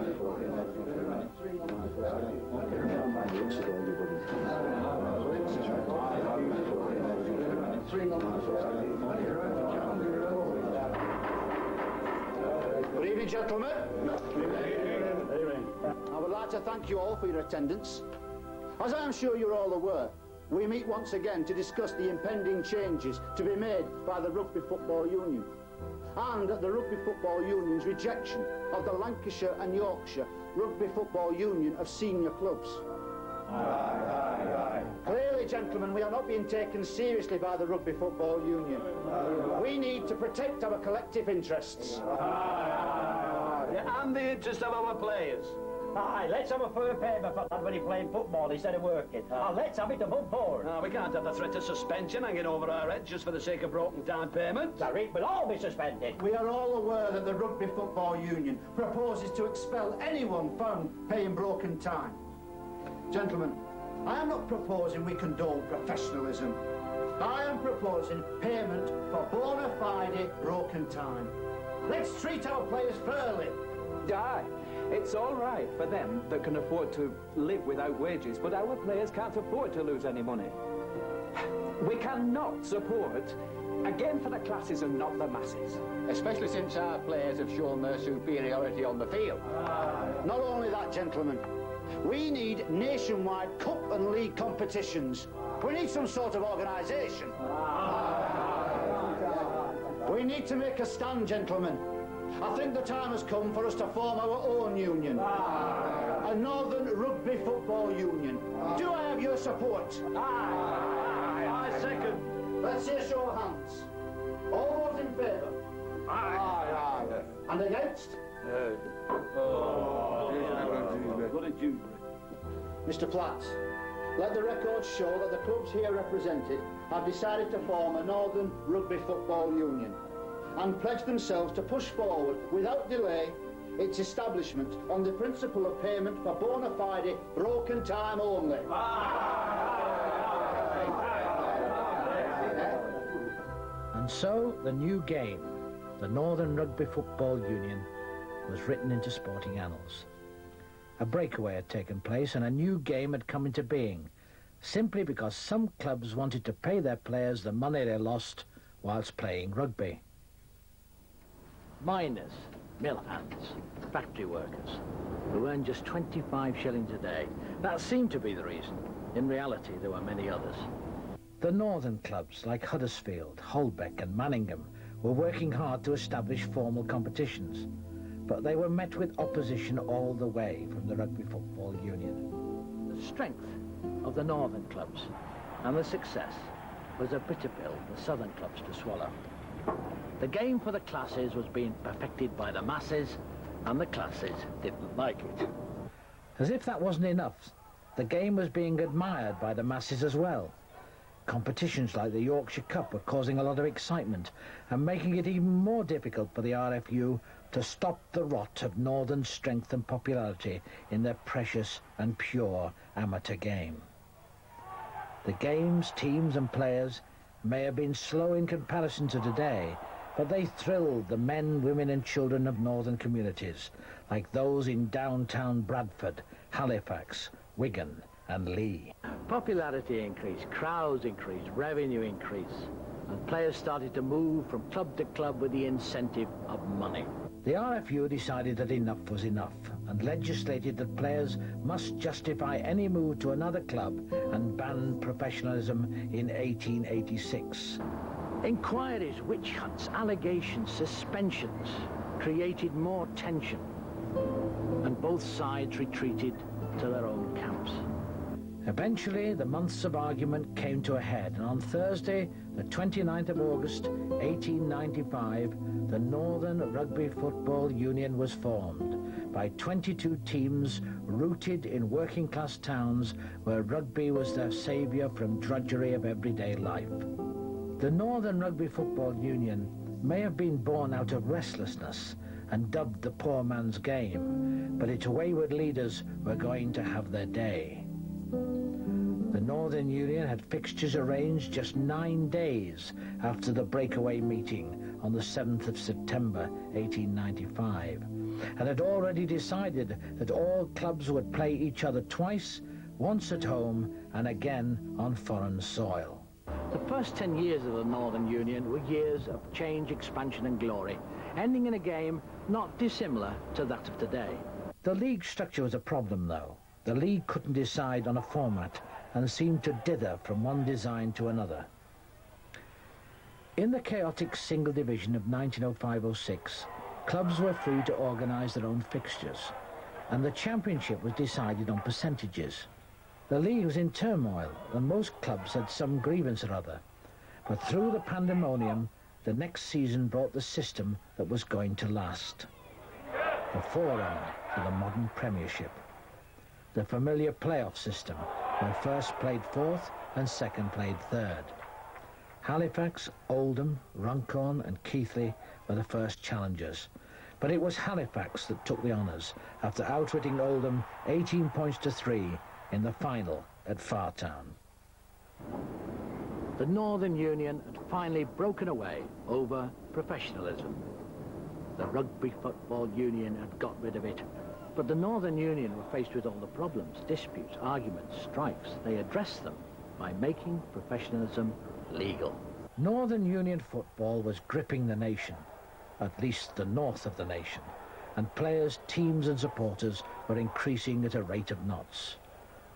Good evening, gentlemen. I would like to thank you all for your attendance. As I am sure you're all aware, we meet once again to discuss the impending changes to be made by the Rugby Football Union and the Rugby Football Union's rejection of the Lancashire and Yorkshire Rugby Football Union of senior clubs. Clearly, gentlemen, we are not being taken seriously by the Rugby Football Union. We need to protect our collective interests. And the interest of our players. Aye, let's have a fair payment for that when he's playing football instead of working. Let's have it above board. We can't have the threat of suspension hanging over our heads just for the sake of broken time payment. Sorry, we'll all be suspended. We are all aware that the Rugby Football Union proposes to expel anyone found paying broken time. Gentlemen, I am not proposing we condone professionalism. I am proposing payment for bona fide broken time. Let's treat our players fairly. Aye, it's all right for them that can afford to live without wages, but our players can't afford to lose any money. We cannot support, again for the classes and not the masses. Especially since our players have shown their superiority on the field. Not only that, gentlemen, we need nationwide cup and league competitions. We need some sort of organisation. We need to make a stand, gentlemen. I think the time has come for us to form our own union. A Northern Rugby Football Union. Do I have your support? I second. Let's see a show of hands. All those in favour? Aye. And against? Mr. Platt, let the records show that the clubs here represented have decided to form a Northern Rugby Football Union and pledge themselves to push forward without delay its establishment on the principle of payment for bona fide broken time only. And so the new game, the Northern Rugby Football Union, was written into sporting annals. A breakaway had taken place and a new game had come into being, simply because some clubs wanted to pay their players the money they lost whilst playing rugby. Miners, mill hands, factory workers, who earned just 25 shillings a day. That seemed to be the reason. In reality, there were many others. The northern clubs, like Huddersfield, Holbeck and Manningham, were working hard to establish formal competitions, but they were met with opposition all the way from the Rugby Football Union. The strength of the northern clubs and the success was a bitter pill for southern clubs to swallow. The game for the classes was being perfected by the masses, and the classes didn't like it. As if that wasn't enough, the game was being admired by the masses as well. Competitions like the Yorkshire Cup were causing a lot of excitement and making it even more difficult for the RFU to stop the rot of northern strength and popularity in their precious and pure amateur game. The games, teams and players may have been slow in comparison to today, but they thrilled the men, women and children of northern communities, like those in downtown Bradford, Halifax, Wigan and Leigh. Popularity increased, crowds increased, revenue increased, and players started to move from club to club with the incentive of money. The RFU decided that enough was enough and legislated that players must justify any move to another club and banned professionalism in 1886. Inquiries, witch hunts, allegations, suspensions created more tension, and both sides retreated to their own camps. Eventually, the months of argument came to a head, and on Thursday, the 29th of August, 1895, the Northern Rugby Football Union was formed by 22 teams rooted in working-class towns where rugby was their saviour from drudgery of everyday life. The Northern Rugby Football Union may have been born out of restlessness and dubbed the poor man's game, but its wayward leaders were going to have their day. The Northern Union had fixtures arranged just 9 days after the breakaway meeting on the 7th of September, 1895. and had already decided that all clubs would play each other twice, once at home and again on foreign soil. The first 10 years of the Northern Union were years of change, expansion and glory, ending in a game not dissimilar to that of today. The league structure was a problem, though. The league couldn't decide on a format and seemed to dither from one design to another. In the chaotic single division of 1905-06, clubs were free to organise their own fixtures, and the championship was decided on percentages. The league was in turmoil, and most clubs had some grievance or other. But through the pandemonium, the next season brought the system that was going to last. The forerunner to the modern Premiership. The familiar playoff system, where first played fourth and second played third. Halifax, Oldham, Runcorn and Keighley were the first challengers. But it was Halifax that took the honours after outwitting Oldham 18 points to 3 in the final at Fartown. The Northern Union had finally broken away over professionalism. The Rugby Football Union had got rid of it, but the Northern Union were faced with all the problems, disputes, arguments, strikes. They addressed them by making professionalism legal. Northern Union football was gripping the nation, at least the north of the nation, and players, teams and supporters were increasing at a rate of knots.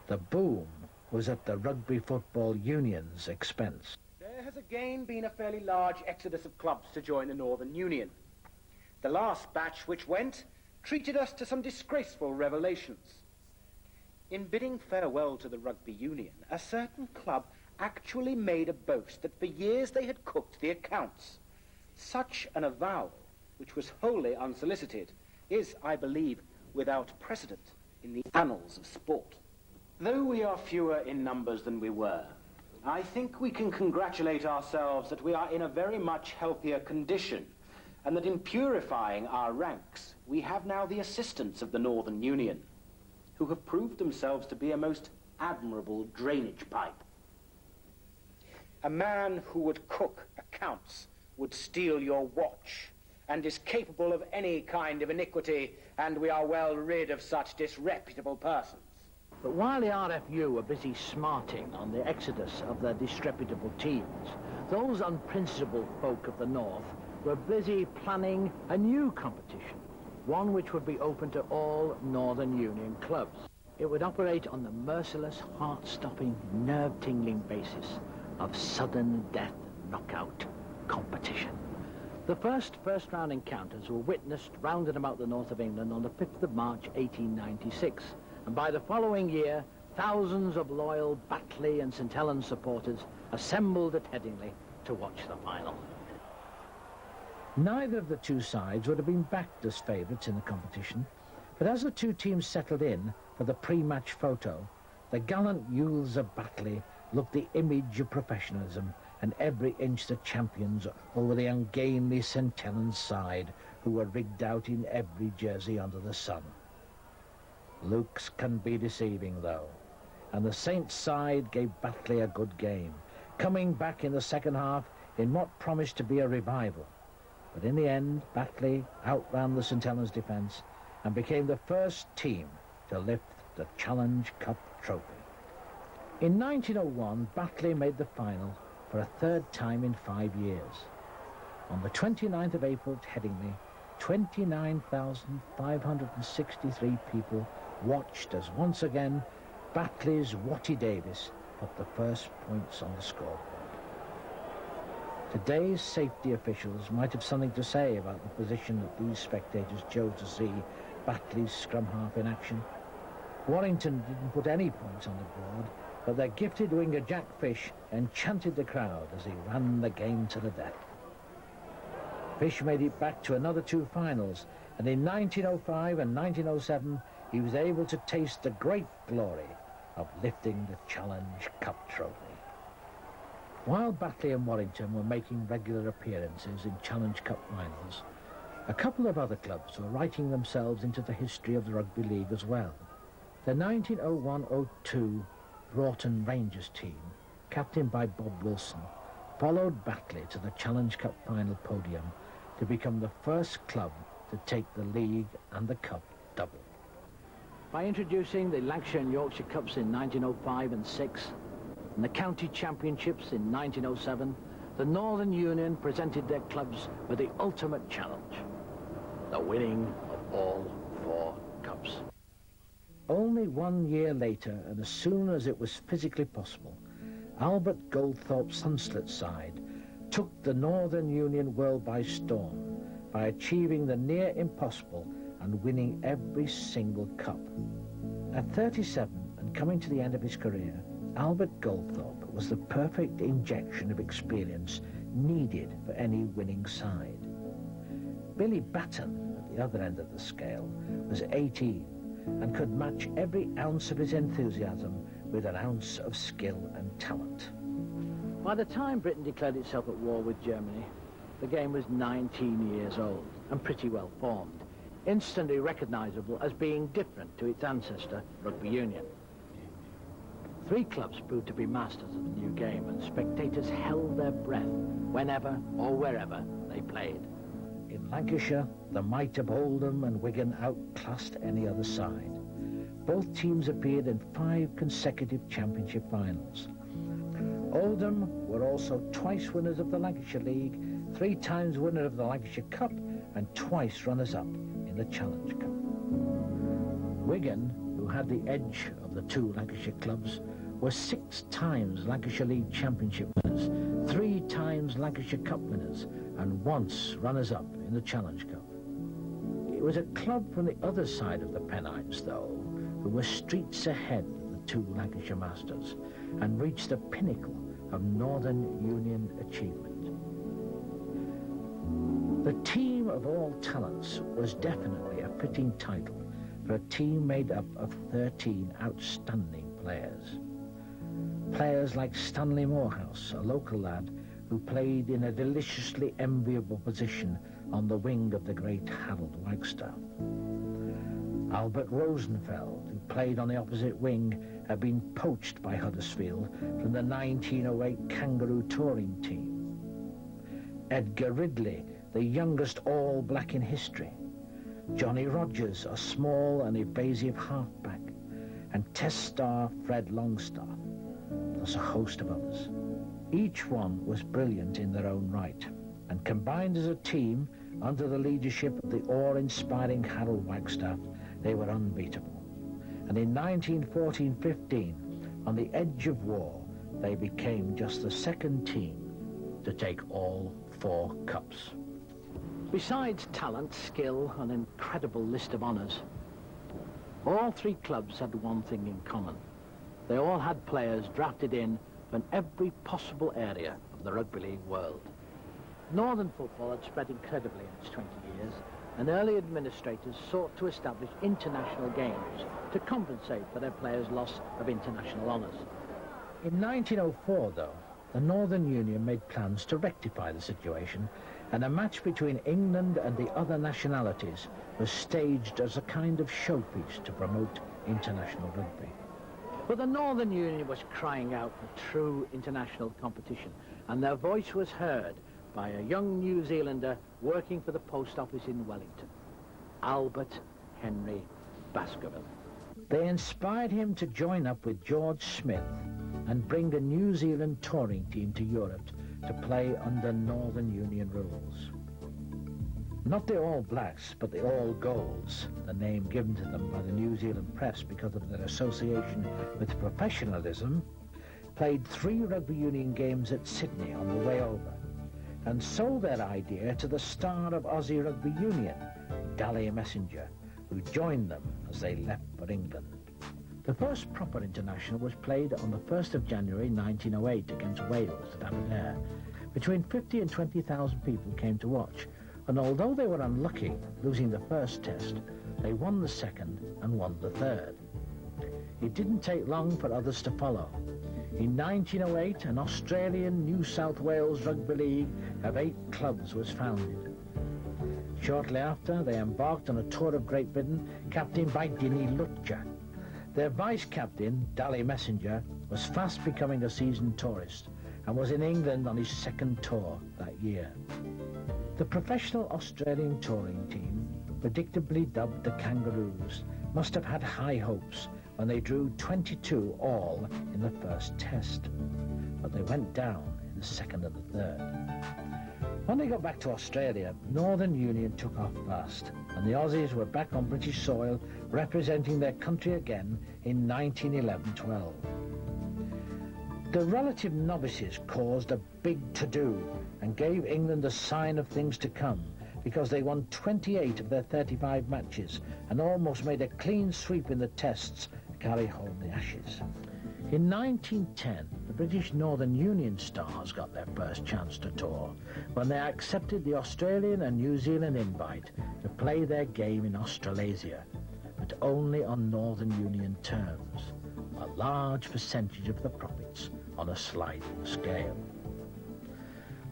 The boom was at the Rugby Football Union's expense. There has again been a fairly large exodus of clubs to join the Northern Union. The last batch which went treated us to some disgraceful revelations. In bidding farewell to the Rugby Union, a certain club actually made a boast that for years they had cooked the accounts. Such an avowal, which was wholly unsolicited, is, I believe, without precedent in the annals of sport. Though we are fewer in numbers than we were, I think we can congratulate ourselves that we are in a very much healthier condition, and that in purifying our ranks, we have now the assistance of the Northern Union, who have proved themselves to be a most admirable drainage pipe. A man who would cook accounts would steal your watch, and is capable of any kind of iniquity, and we are well rid of such disreputable persons. But while the RFU were busy smarting on the exodus of their disreputable teams, those unprincipled folk of the North were busy planning a new competition, one which would be open to all Northern Union clubs. It would operate on the merciless, heart-stopping, nerve-tingling basis of sudden death knockout competition. The first-round encounters were witnessed round and about the north of England on the 5th of March 1896, and by the following year, thousands of loyal Batley and St Helens supporters assembled at Headingley to watch the final. Neither of the two sides would have been backed as favourites in the competition, but as the two teams settled in for the pre-match photo, the gallant youths of Batley looked the image of professionalism and every inch the champions over the ungainly St Helens side, who were rigged out in every jersey under the sun. Looks can be deceiving, though, and the Saints side gave Batley a good game, coming back in the second half in what promised to be a revival. But in the end, Batley outran the St Helens defence and became the first team to lift the Challenge Cup trophy. In 1901, Batley made the final for a third time in 5 years. On the 29th of April at Headingley, 29,563 people watched as once again Batley's Watty Davis put the first points on the scoreboard. Today's safety officials might have something to say about the position that these spectators chose to see Batley's scrum half in action. Warrington didn't put any points on the board, but their gifted winger Jack Fish enchanted the crowd as he ran the game to the death. Fish made it back to another two finals, and in 1905 and 1907 he was able to taste the great glory of lifting the Challenge Cup trophy. While Batley and Warrington were making regular appearances in Challenge Cup finals, a couple of other clubs were writing themselves into the history of the Rugby League as well. The 1901-02 Broughton Rangers team, captained by Bob Wilson, followed Batley to the Challenge Cup final podium to become the first club to take the league and the cup double. By introducing the Lancashire and Yorkshire Cups in 1905 and 6, and the County Championships in 1907, the Northern Union presented their clubs with the ultimate challenge, the winning of all 4 cups. Only 1 year later, and as soon as it was physically possible, Albert Goldthorpe's Hunslet side took the Northern Union world by storm by achieving the near impossible and winning every single cup. At 37 and coming to the end of his career, Albert Goldthorpe was the perfect injection of experience needed for any winning side. Billy Batten, at the other end of the scale, was 18 and could match every ounce of his enthusiasm with an ounce of skill and talent. By the time Britain declared itself at war with Germany, the game was 19 years old and pretty well formed, instantly recognisable as being different to its ancestor, rugby union. 3 clubs proved to be masters of the new game, and spectators held their breath whenever or wherever they played. In Lancashire, the might of Oldham and Wigan outclassed any other side. Both teams appeared in 5 consecutive championship finals. Oldham were also twice winners of the Lancashire League, 3 times winner of the Lancashire Cup, and twice runners-up in the Challenge Cup. Wigan, who had the edge of the 2 Lancashire clubs, were 6 times Lancashire League Championship winners, 3 times Lancashire Cup winners, and once runners-up in the Challenge Cup. It was a club from the other side of the Pennines, though, who were streets ahead of the 2 Lancashire masters and reached the pinnacle of Northern Union achievement. The team of all talents was definitely a fitting title for a team made up of 13 outstanding players. Players like Stanley Morehouse, a local lad who played in a deliciously enviable position on the wing of the great Harold Wagstaff. Albert Rosenfeld, who played on the opposite wing, had been poached by Huddersfield from the 1908 Kangaroo touring team. Edgar Ridley, the youngest All-Black in history. Johnny Rogers, a small and evasive halfback. And Test star Fred Longstaff, plus a host of others. Each one was brilliant in their own right, and combined as a team, under the leadership of the awe-inspiring Harold Wagstaff, they were unbeatable. And in 1914-15, on the edge of war, they became just the second team to take all 4 cups. Besides talent, skill, and an incredible list of honours, all 3 clubs had one thing in common. They all had players drafted in from every possible area of the rugby league world. Northern football had spread incredibly in its 20 years, and early administrators sought to establish international games to compensate for their players' loss of international honours. In 1904, though, the Northern Union made plans to rectify the situation, and a match between England and the other nationalities was staged as a kind of showpiece to promote international rugby. But the Northern Union was crying out for true international competition, and their voice was heard by a young New Zealander working for the post office in Wellington, Albert Henry Baskerville. They inspired him to join up with George Smith and bring the New Zealand touring team to Europe to play under Northern Union rules. Not the All Blacks, but the All Golds, the name given to them by the New Zealand press because of their association with professionalism, played 3 rugby union games at Sydney on the way over, and sold their idea to the star of Aussie Rugby Union, Dally Messenger, who joined them as they left for England. The first proper international was played on the 1st of January 1908 against Wales at Aberdare. Between 50 and 20,000 people came to watch, and although they were unlucky, losing the first test, they won the second and won the third. It didn't take long for others to follow. In 1908, an Australian New South Wales Rugby League of 8 clubs was founded. Shortly after, they embarked on a tour of Great Britain, captained by Dinny Lutcher. Their vice-captain, Dally Messenger, was fast becoming a seasoned tourist and was in England on his 2nd tour that year. The professional Australian touring team predictably dubbed the Kangaroos, must have had high hopes when they drew 22 all in the first test. But they went down in the second and the third. When they got back to Australia, Northern Union took off fast, and the Aussies were back on British soil representing their country again in 1911-12. The relative novices caused a big to-do and gave England a sign of things to come, because they won 28 of their 35 matches and almost made a clean sweep in the tests to carry home the Ashes. In 1910, the British Northern Union Stars got their first chance to tour when they accepted the Australian and New Zealand invite to play their game in Australasia, but only on Northern Union terms, a large percentage of the profits on a sliding scale.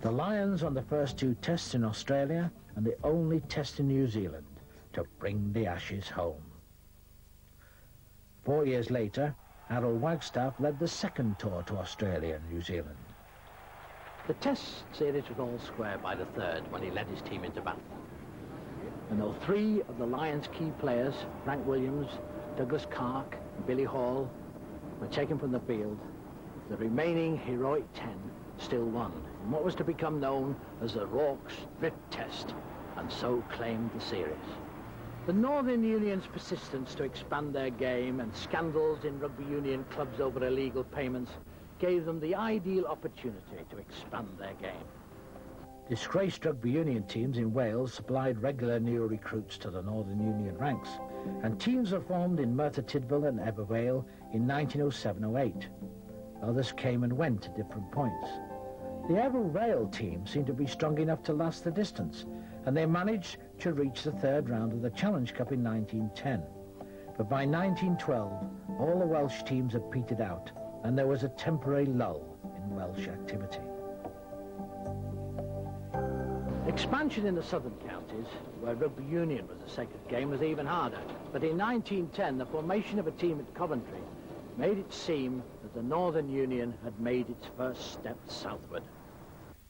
The Lions won the first 2 tests in Australia and the only test in New Zealand to bring the Ashes home. 4 years later, Harold Wagstaff led the second tour to Australia and New Zealand. The test series was all square by the third when he led his team into battle. And though 3 of the Lions' key players, Frank Williams, Douglas Clark and Billy Hall, were taken from the field, the remaining heroic 10 still won in what was to become known as the Rorke's Drift Test, and so claimed the series. The Northern Union's persistence to expand their game and scandals in rugby union clubs over illegal payments gave them the ideal opportunity to expand their game. Disgraced rugby union teams in Wales supplied regular new recruits to the Northern Union ranks, and teams were formed in Merthyr Tydfil and Ebervale in 1907-08. Others came and went at different points. The Ebervale team seemed to be strong enough to last the distance, and they managed to reach the third round of the Challenge Cup in 1910. But by 1912, all the Welsh teams had petered out, and there was a temporary lull in Welsh activity. Expansion in the southern counties, where rugby union was a sacred game, was even harder. But in 1910, the formation of a team at Coventry made it seem that the Northern Union had made its first step southward.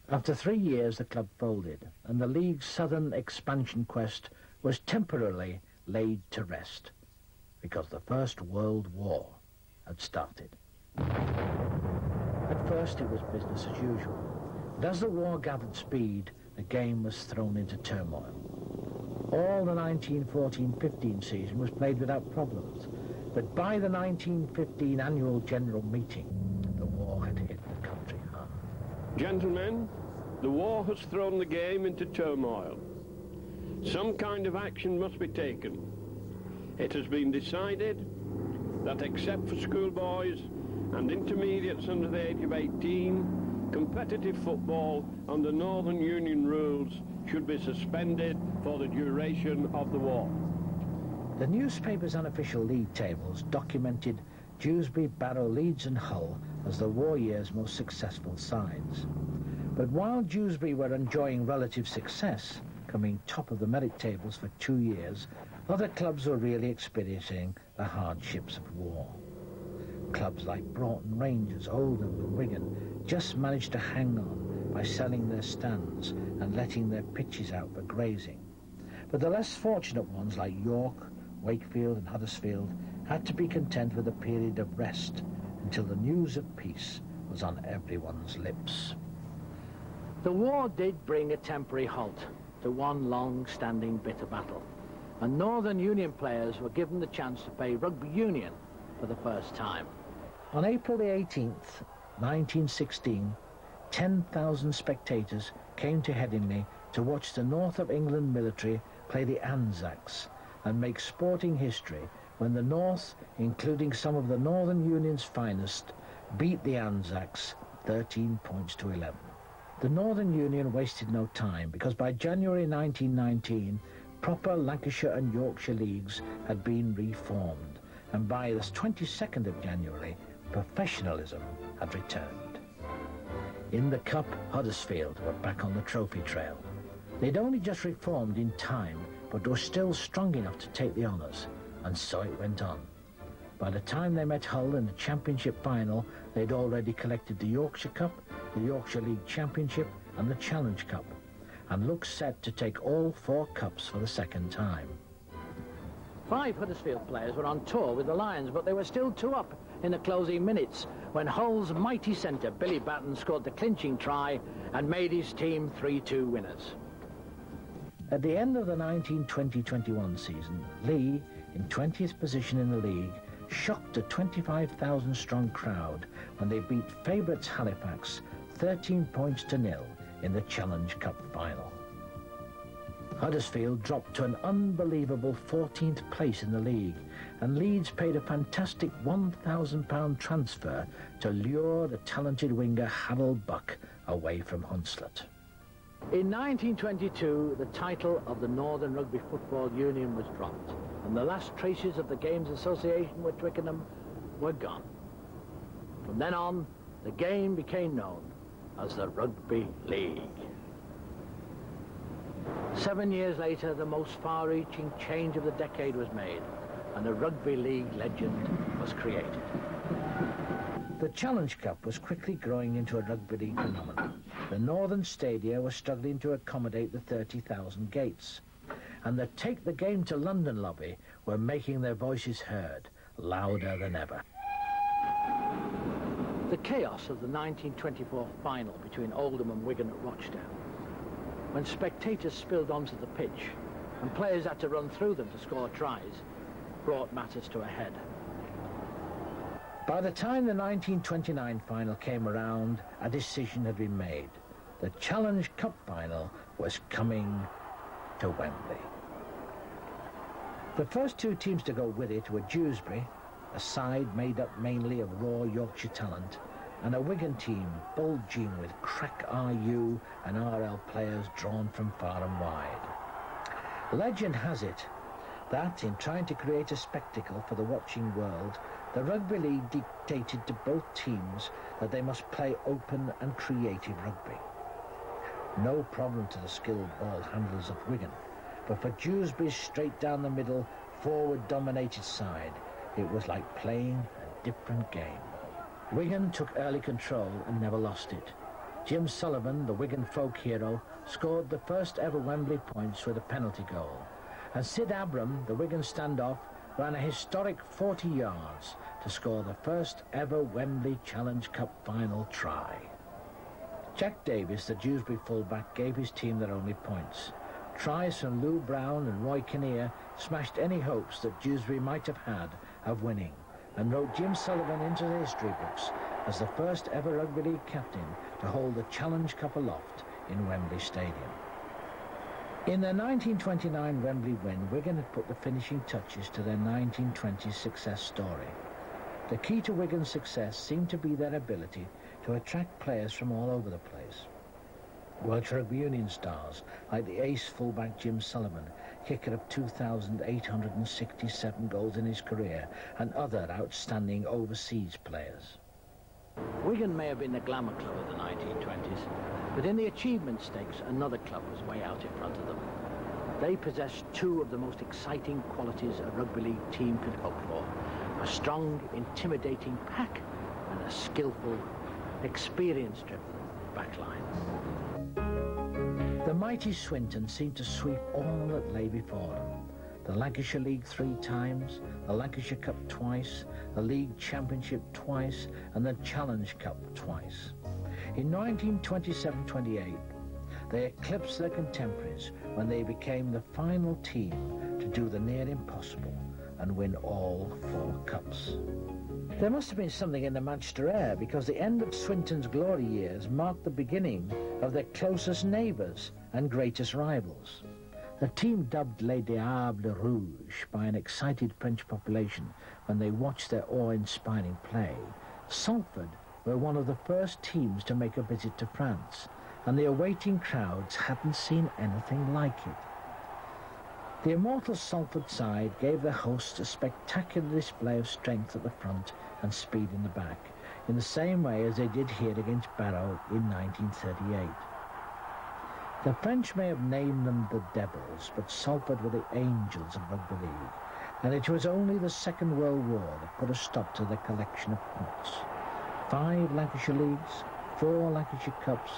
After 3 years, the club folded, and the league's southern expansion quest was temporarily laid to rest, because the First World War had started. At first, it was business as usual, but as the war gathered speed, the game was thrown into turmoil. All the 1914-15 season was played without problems, but by the 1915 annual general meeting, the war had hit the country hard. Gentlemen, the war has thrown the game into turmoil. Some kind of action must be taken. It has been decided that except for schoolboys and intermediates under the age of 18, competitive football under Northern Union rules should be suspended for the duration of the war. The newspaper's unofficial league tables documented Dewsbury, Barrow, Leeds and Hull as the war year's most successful sides. But while Dewsbury were enjoying relative success, coming top of the merit tables for 2 years, other clubs were really experiencing the hardships of war. Clubs like Broughton Rangers, Oldham and Wigan just managed to hang on by selling their stands and letting their pitches out for grazing. But the less fortunate ones like York, Wakefield and Huddersfield had to be content with a period of rest until the news of peace was on everyone's lips. The war did bring a temporary halt to one long-standing bitter battle, and Northern Union players were given the chance to play rugby union for the first time. On April the 18th, 1916, 10,000 spectators came to Headingley to watch the North of England military play the Anzacs and make sporting history when the North, including some of the Northern Union's finest, beat the Anzacs 13 points to 11. The Northern Union wasted no time, because by January 1919, proper Lancashire and Yorkshire leagues had been reformed, and by the 22nd of January, professionalism had returned. In the Cup, Huddersfield were back on the trophy trail. They'd only just reformed in time, but were still strong enough to take the honours, and so it went on. By the time they met Hull in the Championship final, they'd already collected the Yorkshire Cup, the Yorkshire League Championship and the Challenge Cup. and looked set to take all 4 cups for the second time. 5 Huddersfield players were on tour with the Lions, but they were still 2 up in the closing minutes when Hull's mighty centre, Billy Batten, scored the clinching try and made his team 3-2 winners. At the end of the 1920-21 season, Lee, in 20th position in the league, shocked a 25,000-strong crowd when they beat favourites Halifax 13 points to 0 in the Challenge Cup final. Huddersfield dropped to an unbelievable 14th place in the league, and Leeds paid a fantastic £1,000 transfer to lure the talented winger Harold Buck away from Hunslet. In 1922, the title of the Northern Rugby Football Union was dropped, and the last traces of the game's association with Twickenham were gone. From then on, the game became known as the Rugby League. 7 years later, the most far-reaching change of the decade was made, and the Rugby League legend was created. The Challenge Cup was quickly growing into a rugby league phenomenon. The northern stadia were struggling to accommodate the 30,000 gates, and the Take the Game to London lobby were making their voices heard, louder than ever. The chaos of the 1924 final between Oldham and Wigan at Rochdale, when spectators spilled onto the pitch and players had to run through them to score tries, brought matters to a head. By the time the 1929 final came around, a decision had been made. The Challenge Cup final was coming to Wembley. The first 2 teams to go with it were Dewsbury, a side made up mainly of raw Yorkshire talent, and a Wigan team bulging with crack RU and RL players drawn from far and wide. Legend has it that in trying to create a spectacle for the watching world, the Rugby League dictated to both teams that they must play open and creative rugby. No problem to the skilled ball handlers of Wigan, but for Dewsbury's straight down the middle, forward-dominated side, it was like playing a different game. Wigan took early control and never lost it. Jim Sullivan, the Wigan folk hero, scored the first ever Wembley points with a penalty goal, and Sid Abram, the Wigan standoff, ran a historic 40 yards to score the first ever Wembley Challenge Cup final try. Jack Davis, the Dewsbury fullback, gave his team their only points. Tries from Lou Brown and Roy Kinnear smashed any hopes that Dewsbury might have had of winning, and wrote Jim Sullivan into the history books as the first ever Rugby League captain to hold the Challenge Cup aloft in Wembley Stadium. In their 1929 Wembley win, Wigan had put the finishing touches to their 1920s success story. The key to Wigan's success seemed to be their ability to attract players from all over the place. Welsh Rugby Union stars like the ace fullback Jim Sullivan, kicker of 2,867 goals in his career, and other outstanding overseas players. Wigan may have been the glamour club of the 1920s, but in the achievement stakes, another club was way out in front of them. They possessed 2 of the most exciting qualities a rugby league team could hope for: a strong, intimidating pack and a skillful, experience-driven backline. The mighty Swinton seemed to sweep all that lay before them. The Lancashire League 3 times, the Lancashire Cup twice, the League Championship twice, and the Challenge Cup twice. In 1927-28, they eclipsed their contemporaries when they became the final team to do the near impossible and win all 4 cups. There must have been something in the Manchester air, because the end of Swinton's glory years marked the beginning of their closest neighbours and greatest rivals. The team dubbed Les Diables Rouges by an excited French population when they watched their awe-inspiring play, Salford were one of the first teams to make a visit to France, and the awaiting crowds hadn't seen anything like it. The immortal Salford side gave their hosts a spectacular display of strength at the front and speed in the back, in the same way as they did here against Barrow in 1938. The French may have named them the Devils, but Salford were the angels of rugby league, and it was only the Second World War that put a stop to their collection of points. 5 Lancashire Leagues, 4 Lancashire Cups,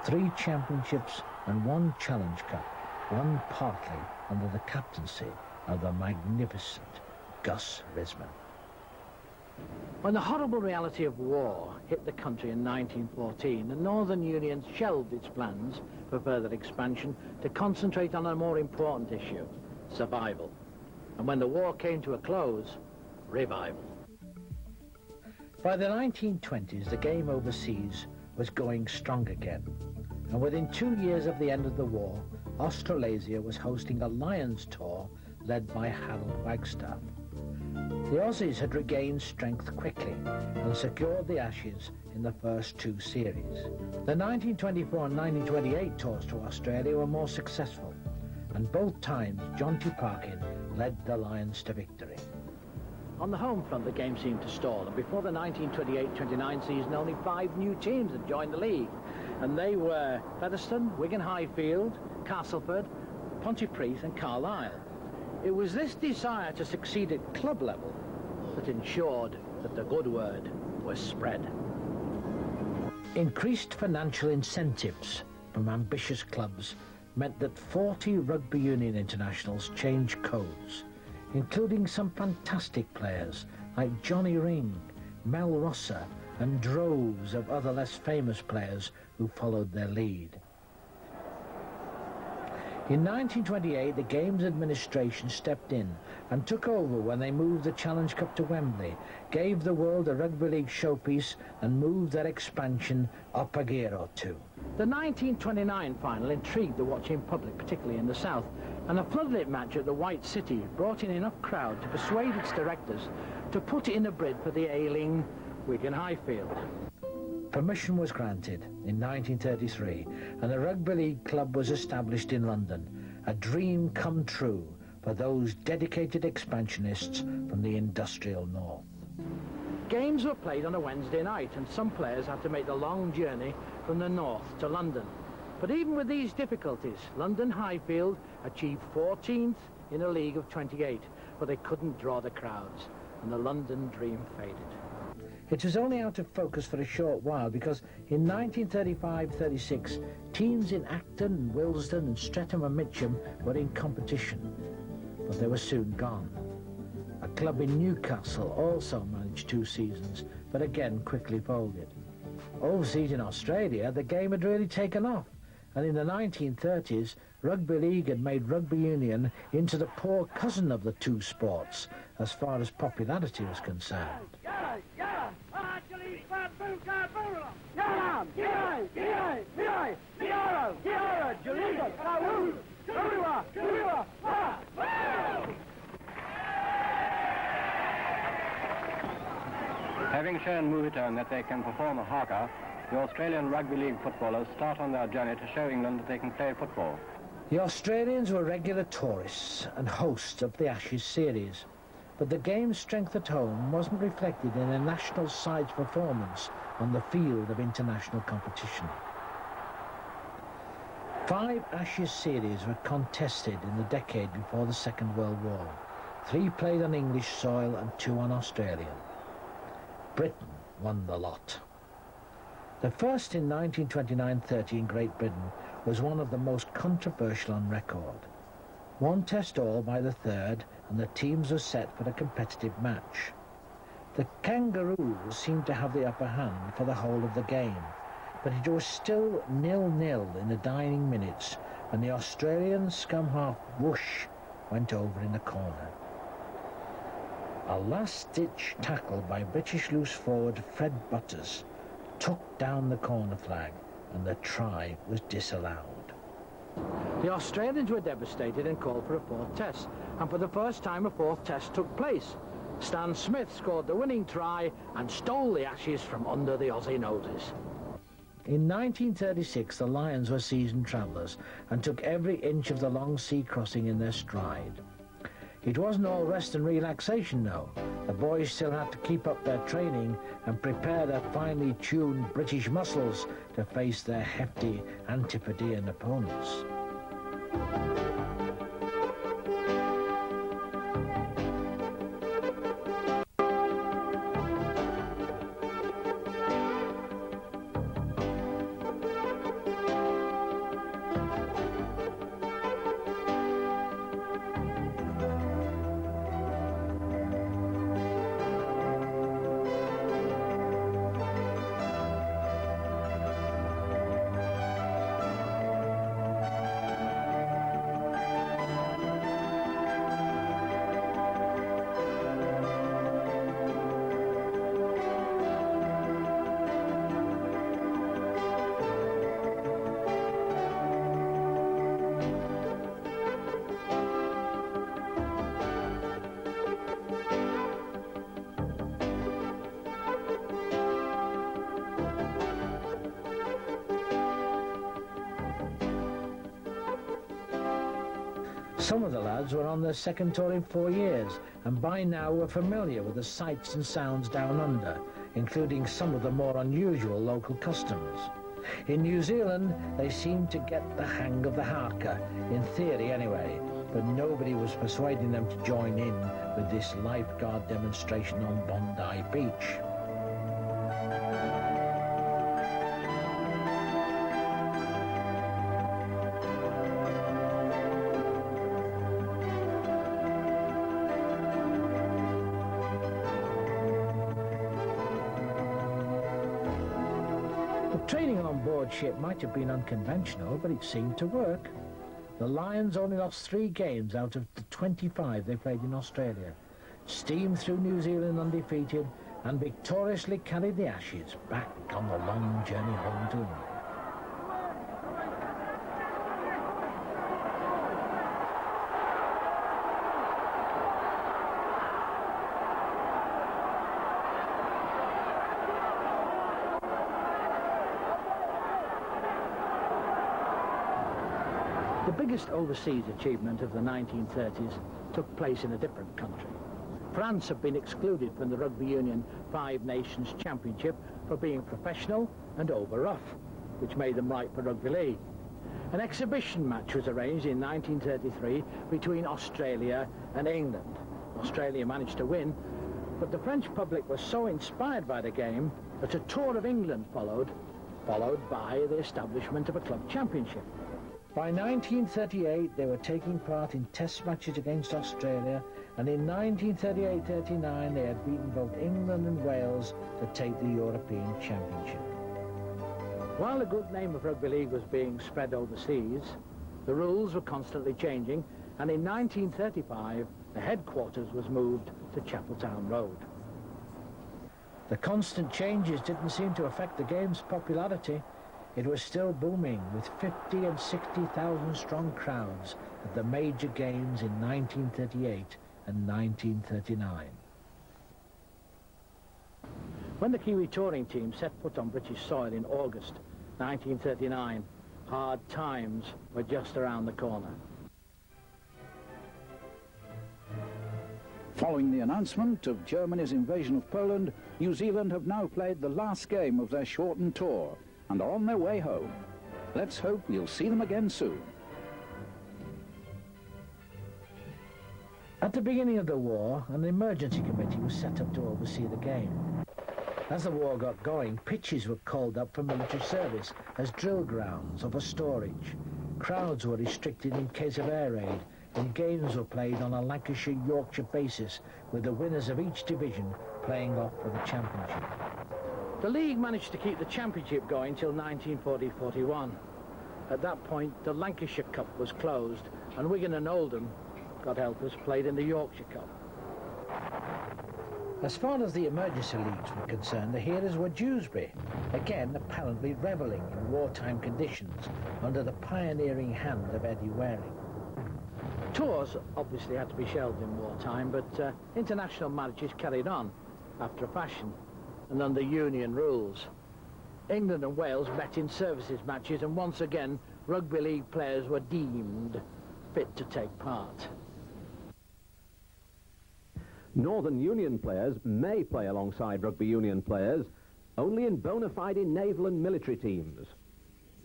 3 Championships, and one Challenge Cup, won partly under the captaincy of the magnificent Gus Risman. When the horrible reality of war hit the country in 1914, the Northern Union shelved its plans for further expansion to concentrate on a more important issue, survival. And when the war came to a close, revival. By the 1920s, the game overseas was going strong again. And within 2 years of the end of the war, Australasia was hosting a Lions tour led by Harold Wagstaff. The Aussies had regained strength quickly and secured the Ashes in the first 2 series. The 1924 and 1928 tours to Australia were more successful, and both times Jonty Parkin led the Lions to victory. On the home front, the game seemed to stall, and before the 1928-29 season, only 5 new teams had joined the league, and they were Featherstone, Wigan Highfield, Castleford, Pontypridd and Carlisle. It was this desire to succeed at club level that ensured that the good word was spread. Increased financial incentives from ambitious clubs meant that 40 rugby union internationals changed codes, including some fantastic players like Johnny Ring, Mel Rosser, and droves of other less famous players who followed their lead. In 1928, the game's administration stepped in and took over when they moved the Challenge Cup to Wembley, gave the world a rugby league showpiece and moved their expansion up a gear or two. The 1929 final intrigued the watching public, particularly in the south, and a floodlit match at the White City brought in enough crowd to persuade its directors to put in a bid for the ailing Wigan Highfield. Permission was granted in 1933 and a rugby league club was established in London, a dream come true for those dedicated expansionists from the industrial north. Games were played on a Wednesday night and some players had to make the long journey from the north to London. But even with these difficulties, London Highfield achieved 14th in a league of 28, but they couldn't draw the crowds and the London dream faded. It was only out of focus for a short while because in 1935-36, teams in Acton, Willesden and Streatham and Mitcham were in competition, but they were soon gone. A club in Newcastle also managed 2 seasons, but again quickly folded. Overseas in Australia, the game had really taken off, and in the 1930s, rugby league had made rugby union into the poor cousin of the 2 sports, as far as popularity was concerned. Having shown Movietone that they can perform a haka, the Australian Rugby League footballers start on their journey to show England that they can play football. The Australians were regular tourists and hosts of the Ashes series, but the game's strength at home wasn't reflected in the national side's performance on the field of international competition. 5 Ashes series were contested in the decade before the Second World War. 3 played on English soil and 2 on Australian. Britain won the lot. The first in 1929-30 in Great Britain was one of the most controversial on record. 1 test all by the 3rd, and the teams were set for a competitive match. The Kangaroos seemed to have the upper hand for the whole of the game, but it was still 0-0 in the dying minutes when the Australian scum half whoosh went over in the corner. A last-ditch tackle by British loose forward Fred Butters took down the corner flag and the try was disallowed. The Australians were devastated and called for a 4th test, and for the first time a 4th test took place. Stan Smith scored the winning try and stole the Ashes from under the Aussie noses. In 1936 the Lions were seasoned travellers and took every inch of the long sea crossing in their stride. It wasn't all rest and relaxation, though. The boys still had to keep up their training and prepare their finely tuned British muscles to face their hefty Antipodean opponents. Some of the lads were on their second tour in 4 years, and by now were familiar with the sights and sounds down under, including some of the more unusual local customs. In New Zealand, they seemed to get the hang of the haka, in theory anyway, but nobody was persuading them to join in with this lifeguard demonstration on Bondi Beach. Training on board ship might have been unconventional, but it seemed to work. The Lions only lost 3 games out of the 25 they played in Australia, steamed through New Zealand undefeated, and victoriously carried the Ashes back on the long journey home to England. The biggest overseas achievement of the 1930s took place in a different country. France had been excluded from the Rugby Union 5 Nations Championship for being professional and over-rough, which made them right for rugby league. An exhibition match was arranged in 1933 between Australia and England. Australia managed to win, but the French public was so inspired by the game that a tour of England followed by the establishment of a club championship. By 1938, they were taking part in test matches against Australia, and in 1938-39, they had beaten both England and Wales to take the European Championship. While the good name of rugby league was being spread overseas, the rules were constantly changing, and in 1935, the headquarters was moved to Chapeltown Road. The constant changes didn't seem to affect the game's popularity. It was still booming, with 50 and 60,000 strong crowds at the major games in 1938 and 1939. When the Kiwi touring team set foot on British soil in August 1939, hard times were just around the corner. Following the announcement of Germany's invasion of Poland, New Zealand have now played the last game of their shortened tour and are on their way home. Let's hope we'll see them again soon. At the beginning of the war, an emergency committee was set up to oversee the game. As the war got going, pitches were called up for military service as drill grounds or for storage. Crowds were restricted in case of air raid, and games were played on a Lancashire-Yorkshire basis, with the winners of each division playing off for the championship. The league managed to keep the championship going till 1940-41. At that point, the Lancashire Cup was closed, and Wigan and Oldham, God help us, played in the Yorkshire Cup. As far as the emergency leagues were concerned, the heroes were Dewsbury, again apparently revelling in wartime conditions under the pioneering hand of Eddie Waring. Tours obviously had to be shelved in wartime, but international matches carried on after a fashion and under Union rules. England and Wales met in services matches, and once again rugby league players were deemed fit to take part. Northern Union players may play alongside rugby union players only in bona fide naval and military teams.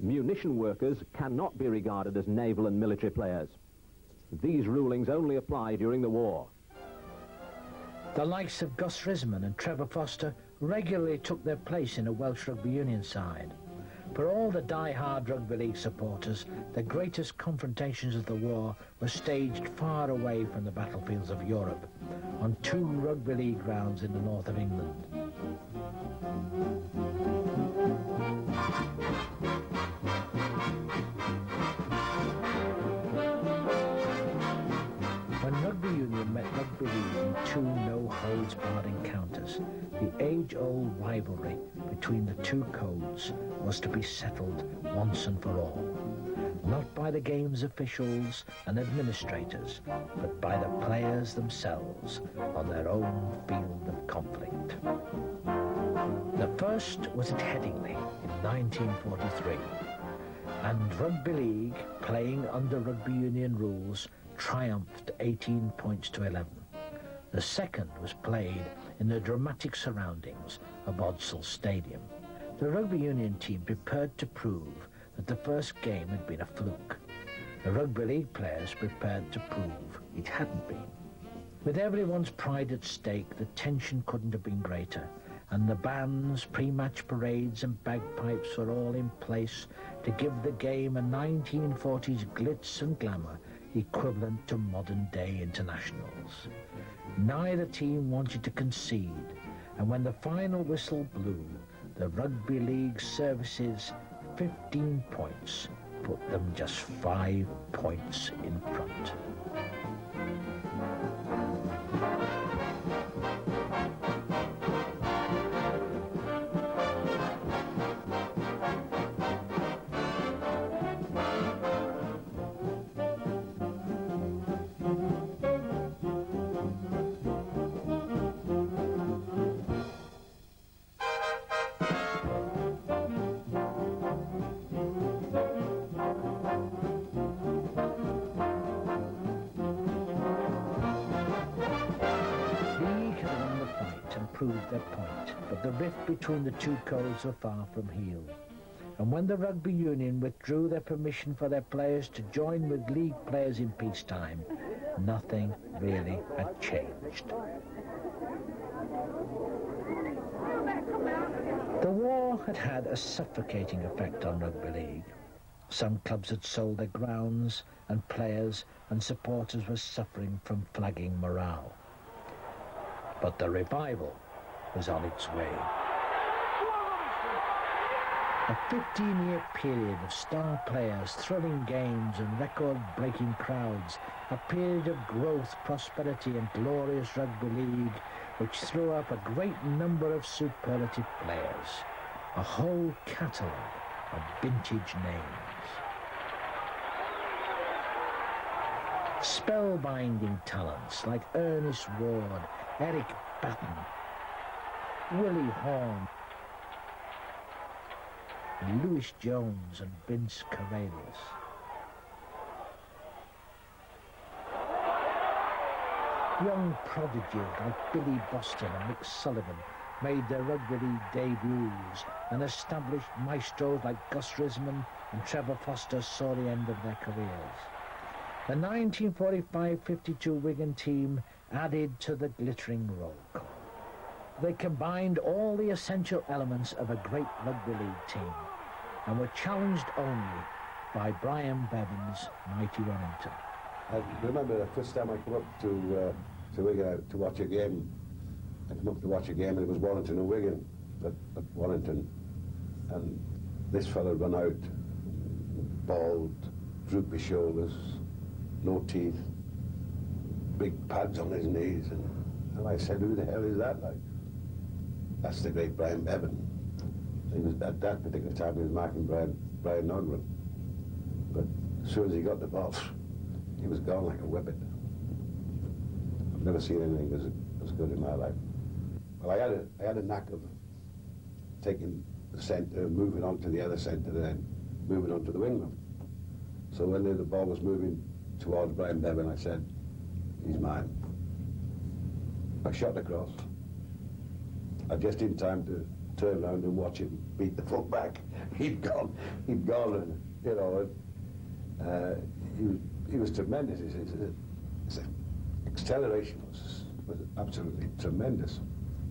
Munition workers cannot be regarded as naval and military players. These rulings only apply during the war. The likes of Gus Risman and Trevor Foster regularly took their place in a Welsh rugby union side. For all the die-hard rugby league supporters, the greatest confrontations of the war were staged far away from the battlefields of Europe, on 2 rugby league grounds in the north of England. When rugby union met rugby league in 2 no-holds-barred encounters, the age-old rivalry between the 2 codes was to be settled once and for all, not by the game's officials and administrators, but by the players themselves on their own field of conflict. The first was at Headingley in 1943, and rugby league, playing under rugby union rules, triumphed 18 points to 11. The second was played in the dramatic surroundings of Odsal Stadium. The rugby union team prepared to prove that the first game had been a fluke. The rugby league players prepared to prove it hadn't been. With everyone's pride at stake, the tension couldn't have been greater, and the bands, pre-match parades and bagpipes were all in place to give the game a 1940s glitz and glamour equivalent to modern-day internationals. Neither team wanted to concede, and when the final whistle blew, the Rugby League Services' 15 points put them just 5 points in front. Their point, but the rift between the two codes were far from healed. And when the rugby union withdrew their permission for their players to join with league players in peacetime, nothing really had changed. The war had had a suffocating effect on rugby league. Some clubs had sold their grounds, and players and supporters were suffering from flagging morale. But the revival was on its way. A 15-year period of star players, thrilling games and record-breaking crowds, a period of growth, prosperity and glorious rugby league which threw up a great number of superlative players, a whole catalogue of vintage names. Spellbinding talents like Ernest Ward, Eric Batten, Willie Horn, Lewis Jones and Vince Cornelius. Young prodigies like Billy Boston and Mick Sullivan made their rugby league debuts, and established maestros like Gus Risman and Trevor Foster saw the end of their careers. The 1945-52 Wigan team added to the glittering roll call. They combined all the essential elements of a great rugby league team and were challenged only by Brian Bevan's mighty Wellington. I remember the first time I came up to Wigan to watch a game. I came up to watch a game and it was Wellington and Wigan at Wellington. And this fella run out, bald, droopy shoulders, no teeth, big pads on his knees. And I said, who the hell is that? Like, that's the great Brian Bevan. He was, at that particular time, he was marking Brian Nogren. But as soon as he got the ball, he was gone like a whippet. I've never seen anything as good in my life. Well, I had a knack of taking the centre and moving on to the other centre and then moving on to the wingman. So when the ball was moving towards Brian Bevan, I said, he's mine. I shot across. I just in time to turn around and watch him beat the fullback. He'd gone, and, you know, he was tremendous. His acceleration was absolutely tremendous.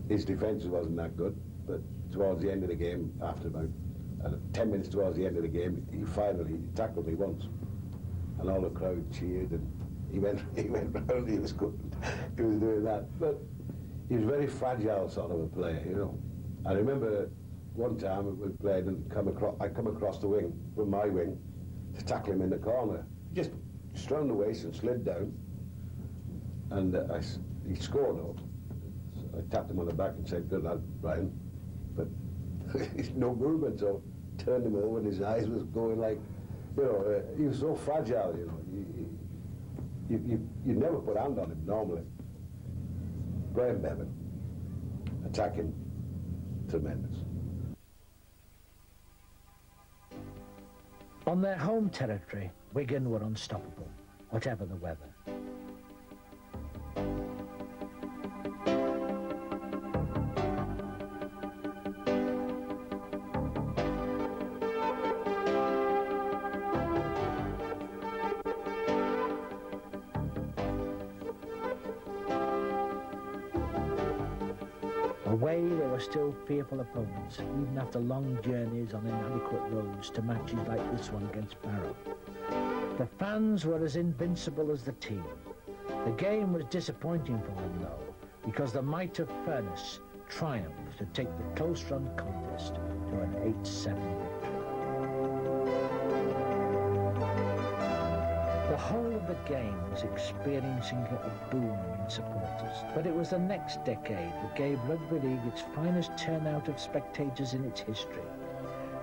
His defence wasn't that good, but towards the end of the game, after about 10 minutes towards the end of the game, he finally tackled me once, and all the crowd cheered, and he went round. He was good. He was doing that, but he was a very fragile sort of a player, you know. I remember one time we played and I come across the wing from my wing to tackle him in the corner. Just round the waist and slid down, and he scored up. So I tapped him on the back and said, "Good lad, Brian," but no movement. So I turned him over, and his eyes was going like, you know, he was so fragile, you know. You never put a hand on him normally. Brian Bevan, attacking, tremendous. On their home territory, Wigan were unstoppable. whatever the weather. Away, there were still fearful opponents, even after long journeys on inadequate roads to matches like this one against Barrow. The fans were as invincible as the team. The game was disappointing for them, though, because the might of Furness triumphed to take the close-run contest to an 8-7 victory. The whole of the game was experiencing a boom in supporters, but it was the next decade that gave Rugby League its finest turnout of spectators in its history,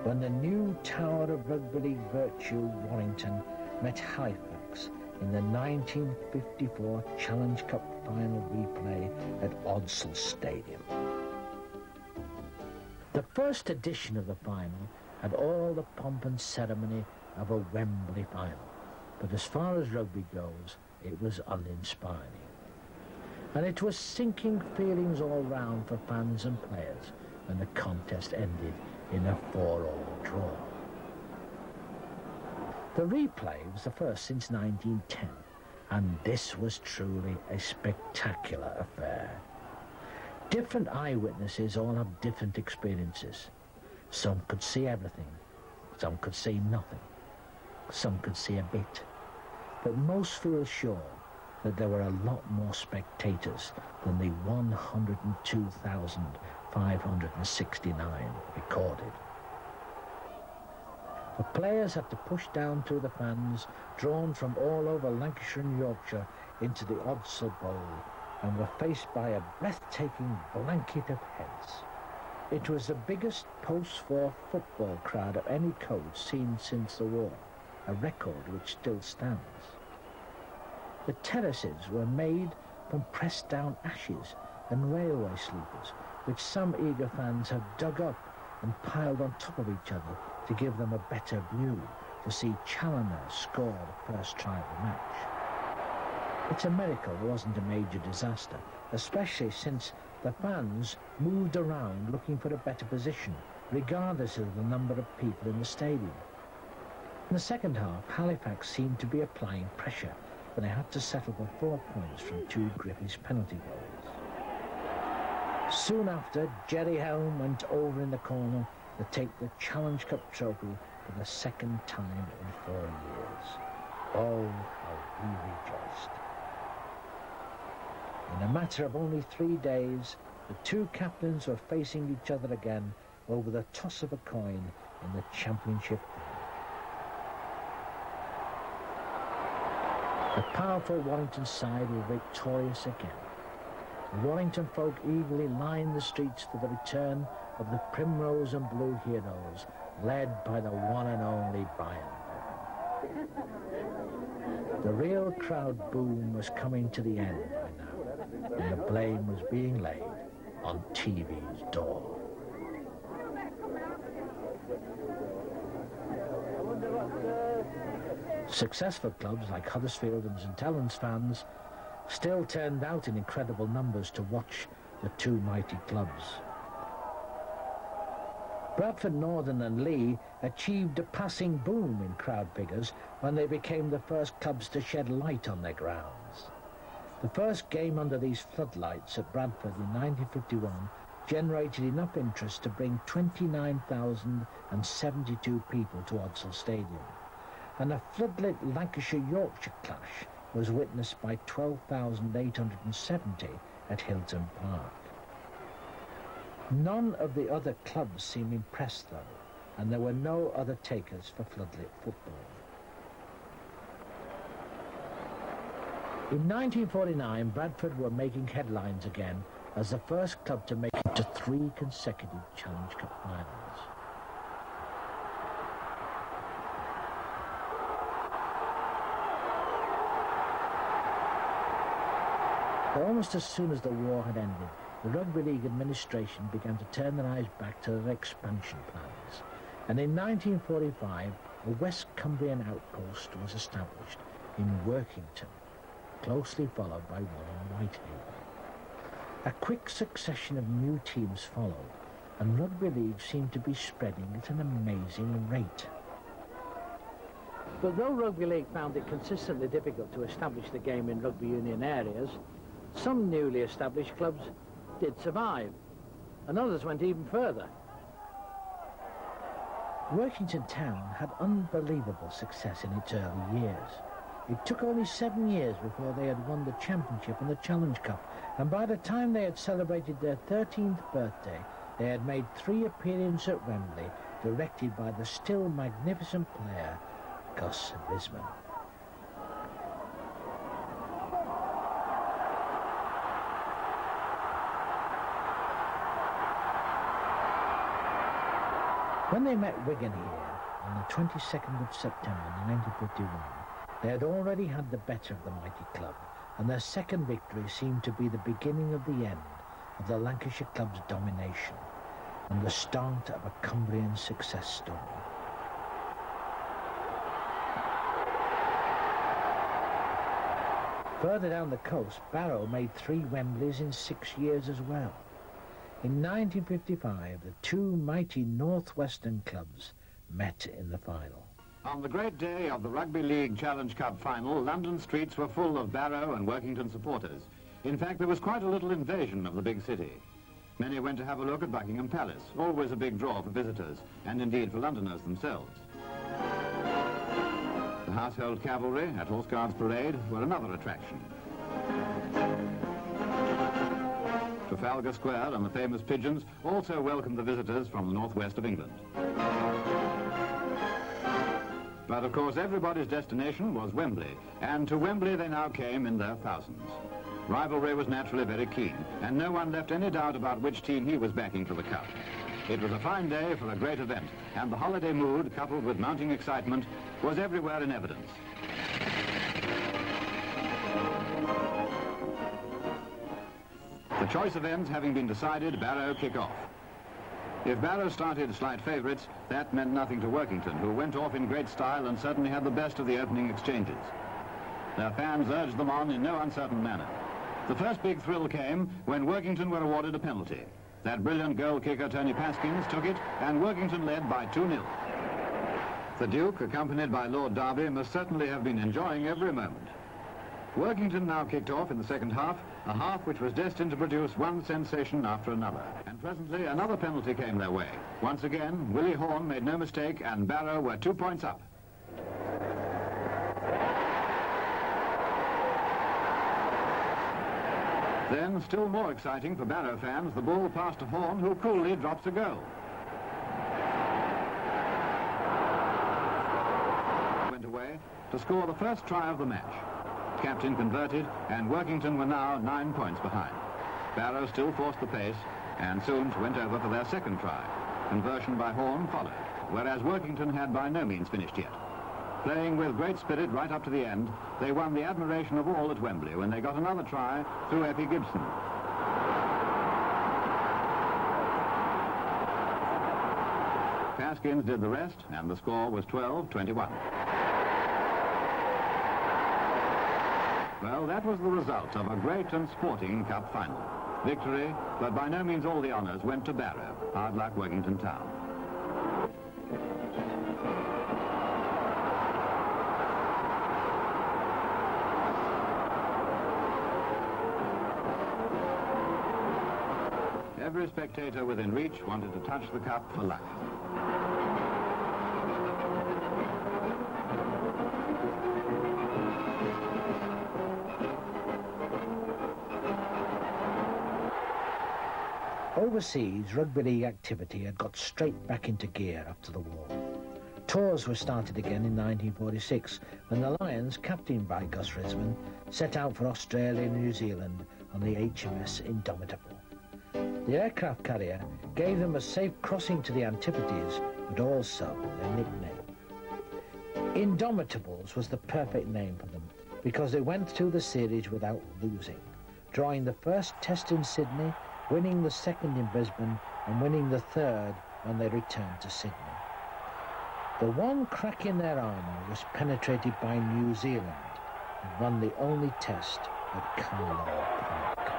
when the new tower of Rugby League virtue, Warrington, met Halifax in the 1954 Challenge Cup final replay at Odsal Stadium. The first edition of the final had all the pomp and ceremony of a Wembley final. But as far as rugby goes, it was uninspiring. And it was sinking feelings all round for fans and players when the contest ended in a 4-all draw. The replay was the first since 1910, and this was truly a spectacular affair. Different eyewitnesses all have different experiences. Some could see everything, some could see nothing, some could see a bit. But most feel sure that there were a lot more spectators than the 102,569 recorded. The players had to push down through the fans, drawn from all over Lancashire and Yorkshire, into the Odsal Bowl, and were faced by a breathtaking blanket of heads. It was the biggest post-war football crowd of any coach seen since the war, a record which still stands. The terraces were made from pressed down ashes and railway sleepers, which some eager fans have dug up and piled on top of each other to give them a better view to see Challoner score the first try of the match. It's a miracle it wasn't a major disaster, especially since the fans moved around looking for a better position, regardless of the number of people in the stadium. In the second half, Halifax seemed to be applying pressure, but they had to settle for 4 points from 2 Griffiths penalty goals. Soon after, Jerry Helm went over in the corner to take the Challenge Cup trophy for the second time in 4 years. Oh, how he rejoiced. In a matter of only 3 days, the two captains were facing each other again over the toss of a coin in the championship. The powerful Warrington side were victorious again. The Warrington folk eagerly lined the streets for the return of the Primrose and Blue heroes, led by the one and only Brian. The real crowd boom was coming to the end by now, and the blame was being laid on TV's door. Successful clubs like Huddersfield and St Helens fans still turned out in incredible numbers to watch the two mighty clubs. Bradford Northern and Leigh achieved a passing boom in crowd figures when they became the first clubs to shed light on their grounds. The first game under these floodlights at Bradford in 1951 generated enough interest to bring 29,072 people to Odsal Stadium, and a floodlit Lancashire-Yorkshire clash was witnessed by 12,870 at Hilton Park. None of the other clubs seemed impressed, though, and there were no other takers for floodlit football. In 1949, Bradford were making headlines again as the first club to make it to 3 consecutive Challenge Cup finals. Almost as soon as the war had ended, the Rugby League administration began to turn their eyes back to their expansion plans. And in 1945, a West Cumbrian outpost was established in Workington, closely followed by one in Whitehaven. A quick succession of new teams followed, and rugby league seemed to be spreading at an amazing rate. But though rugby league found it consistently difficult to establish the game in rugby union areas, some newly established clubs did survive, and others went even further. Workington Town had unbelievable success in its early years. It took only 7 years before they had won the Championship and the Challenge Cup, and by the time they had celebrated their 13th birthday, they had made 3 appearances at Wembley, directed by the still magnificent player, Gus Risman. When they met Wigan here on the 22nd of September 1951, they had already had the better of the mighty club, and their second victory seemed to be the beginning of the end of the Lancashire club's domination and the start of a Cumbrian success story. Further down the coast, Barrow made 3 Wembleys in 6 years as well. In 1955, the 2 mighty northwestern clubs met in the final. On the great day of the Rugby League Challenge Cup final, London streets were full of Barrow and Workington supporters. In fact, there was quite a little invasion of the big city. Many went to have a look at Buckingham Palace, always a big draw for visitors, and indeed for Londoners themselves. The Household Cavalry at Horse Guards Parade were another attraction. Trafalgar Square and the famous pigeons also welcomed the visitors from the northwest of England. But of course everybody's destination was Wembley, and to Wembley they now came in their thousands. Rivalry was naturally very keen, and no one left any doubt about which team he was backing for the cup. It was a fine day for a great event, and the holiday mood, coupled with mounting excitement, was everywhere in evidence. The choice of ends having been decided, Barrow kick off. If Barrow started slight favourites, that meant nothing to Workington, who went off in great style and certainly had the best of the opening exchanges. Their fans urged them on in no uncertain manner. The first big thrill came when Workington were awarded a penalty. That brilliant goal kicker, Tony Paskins, took it, and Workington led by 2-0. The Duke, accompanied by Lord Derby, must certainly have been enjoying every moment. Workington now kicked off in the second half, a half which was destined to produce one sensation after another. And presently another penalty came their way. Once again, Willie Horne made no mistake, and Barrow were 2 points up. Then, still more exciting for Barrow fans, the ball passed to Horne, who coolly drops a goal. Went away to score the first try of the match. Captain converted, and Workington were now 9 points behind. Barrow still forced the pace, and soon went over for their second try. Conversion by Horne followed, whereas Workington had by no means finished yet. Playing with great spirit right up to the end, they won the admiration of all at Wembley when they got another try through Eppie Gibson. Paskins did the rest, and the score was 12-21. Well, that was the result of a great and sporting cup final. Victory, but by no means all the honours went to Barrow. Hard luck, Workington Town. Every spectator within reach wanted to touch the cup for luck. Overseas, rugby league activity had got straight back into gear after the war. Tours were started again in 1946 when the Lions, captained by Gus Risman, set out for Australia and New Zealand on the HMS Indomitable. The aircraft carrier gave them a safe crossing to the Antipodes, but also their nickname. Indomitables was the perfect name for them because they went through the series without losing, drawing the first test in Sydney, winning the second in Brisbane, and winning the third when they returned to Sydney. The one crack in their armour was penetrated by New Zealand, and won the only test at Carlisle Park.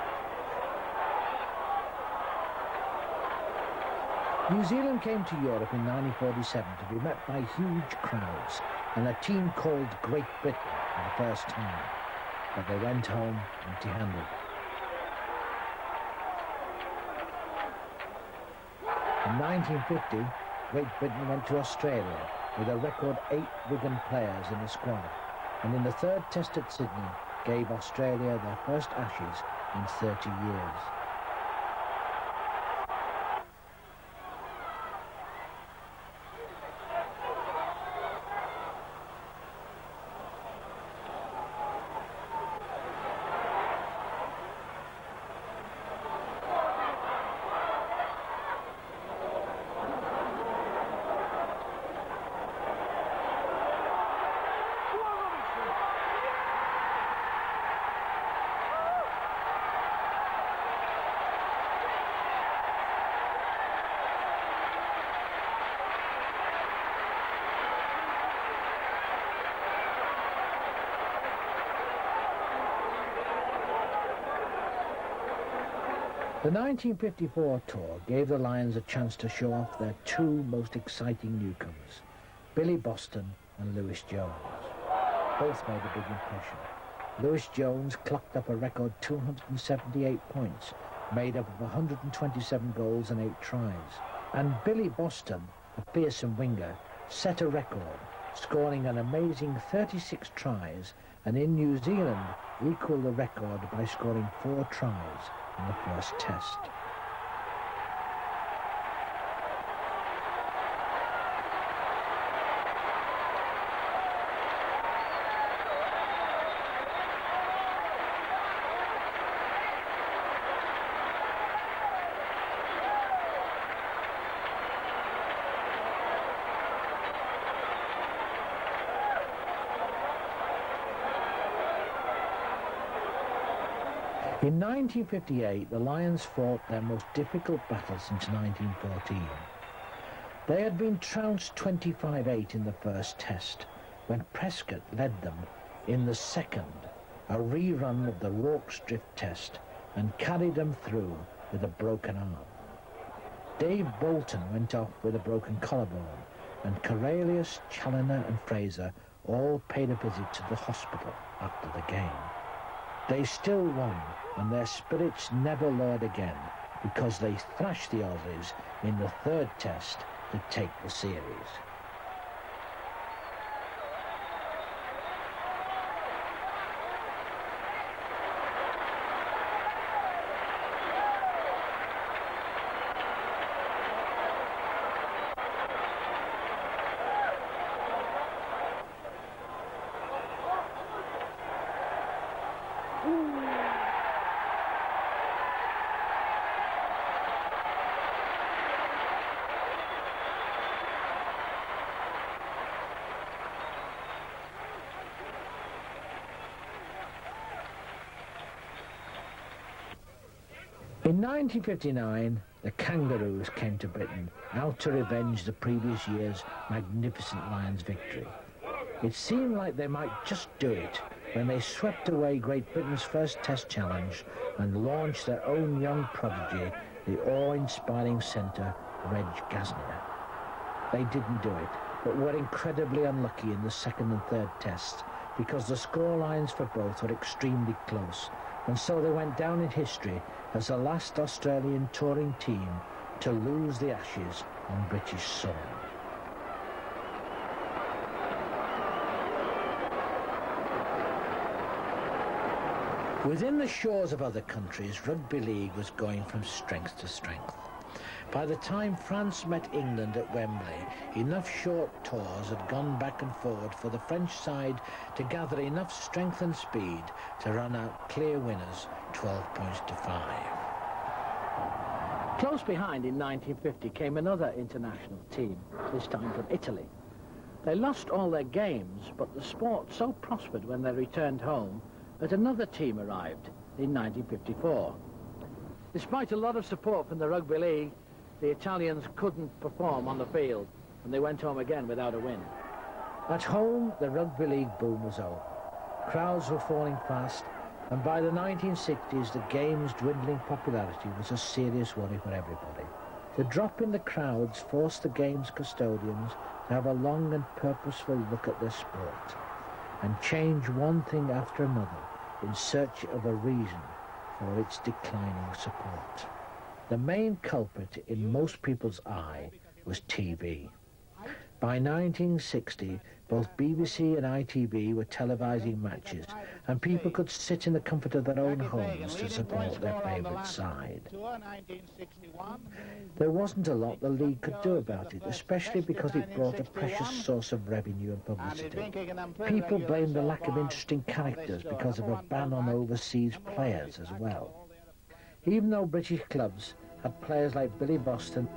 New Zealand came to Europe in 1947 to be met by huge crowds and a team called Great Britain for the first time, but they went home empty-handed. In 1950, Great Britain went to Australia with a record 8 Wigan players in the squad, and in the third test at Sydney gave Australia their first Ashes in 30 years. The 1954 tour gave the Lions a chance to show off their two most exciting newcomers, Billy Boston and Lewis Jones. Both made a big impression. Lewis Jones clocked up a record 278 points, made up of 127 goals and 8 tries. And Billy Boston, a fearsome winger, set a record, scoring an amazing 36 tries, and in New Zealand equalled the record by scoring 4 tries in the first test. In 1958, the Lions fought their most difficult battle since 1914. They had been trounced 25-8 in the first test, when Prescott led them in the second, a rerun of the Rorke's Drift test, and carried them through with a broken arm. Dave Bolton went off with a broken collarbone, and Cornelius, Challoner and Fraser all paid a visit to the hospital after the game. They still won, and their spirits never lowered again, because they thrashed the Aussies in the third test to take the series. In 1959, the Kangaroos came to Britain, out to revenge the previous year's magnificent Lions victory. It seemed like they might just do it when they swept away Great Britain's first test challenge and launched their own young prodigy, the awe-inspiring centre, Reg Gasnier. They didn't do it, but were incredibly unlucky in the second and third tests because the score lines for both were extremely close, and so they went down in history as the last Australian touring team to lose the Ashes on British soil. Within the shores of other countries, rugby league was going from strength to strength. By the time France met England at Wembley, enough short tours had gone back and forward for the French side to gather enough strength and speed to run out clear winners 12 points to 5. Close behind in 1950 came another international team, this time from Italy. They lost all their games, but the sport so prospered when they returned home that another team arrived in 1954. Despite a lot of support from the Rugby League, the Italians couldn't perform on the field, and they went home again without a win. At home, the Rugby League boom was over. crowds were falling fast, and by the 1960s, the game's dwindling popularity was a serious worry for everybody. The drop in the crowds forced the game's custodians to have a long and purposeful look at their sport and change one thing after another in search of a reason for its declining support. The main culprit in most people's eye was TV. By 1960, both BBC and ITV were televising matches, and people could sit in the comfort of their own homes to support their favourite side. There wasn't a lot the league could do about it, especially because it brought a precious source of revenue and publicity. People blamed the lack of interesting characters because of a ban on overseas players as well. Even though British clubs had players like Billy Boston,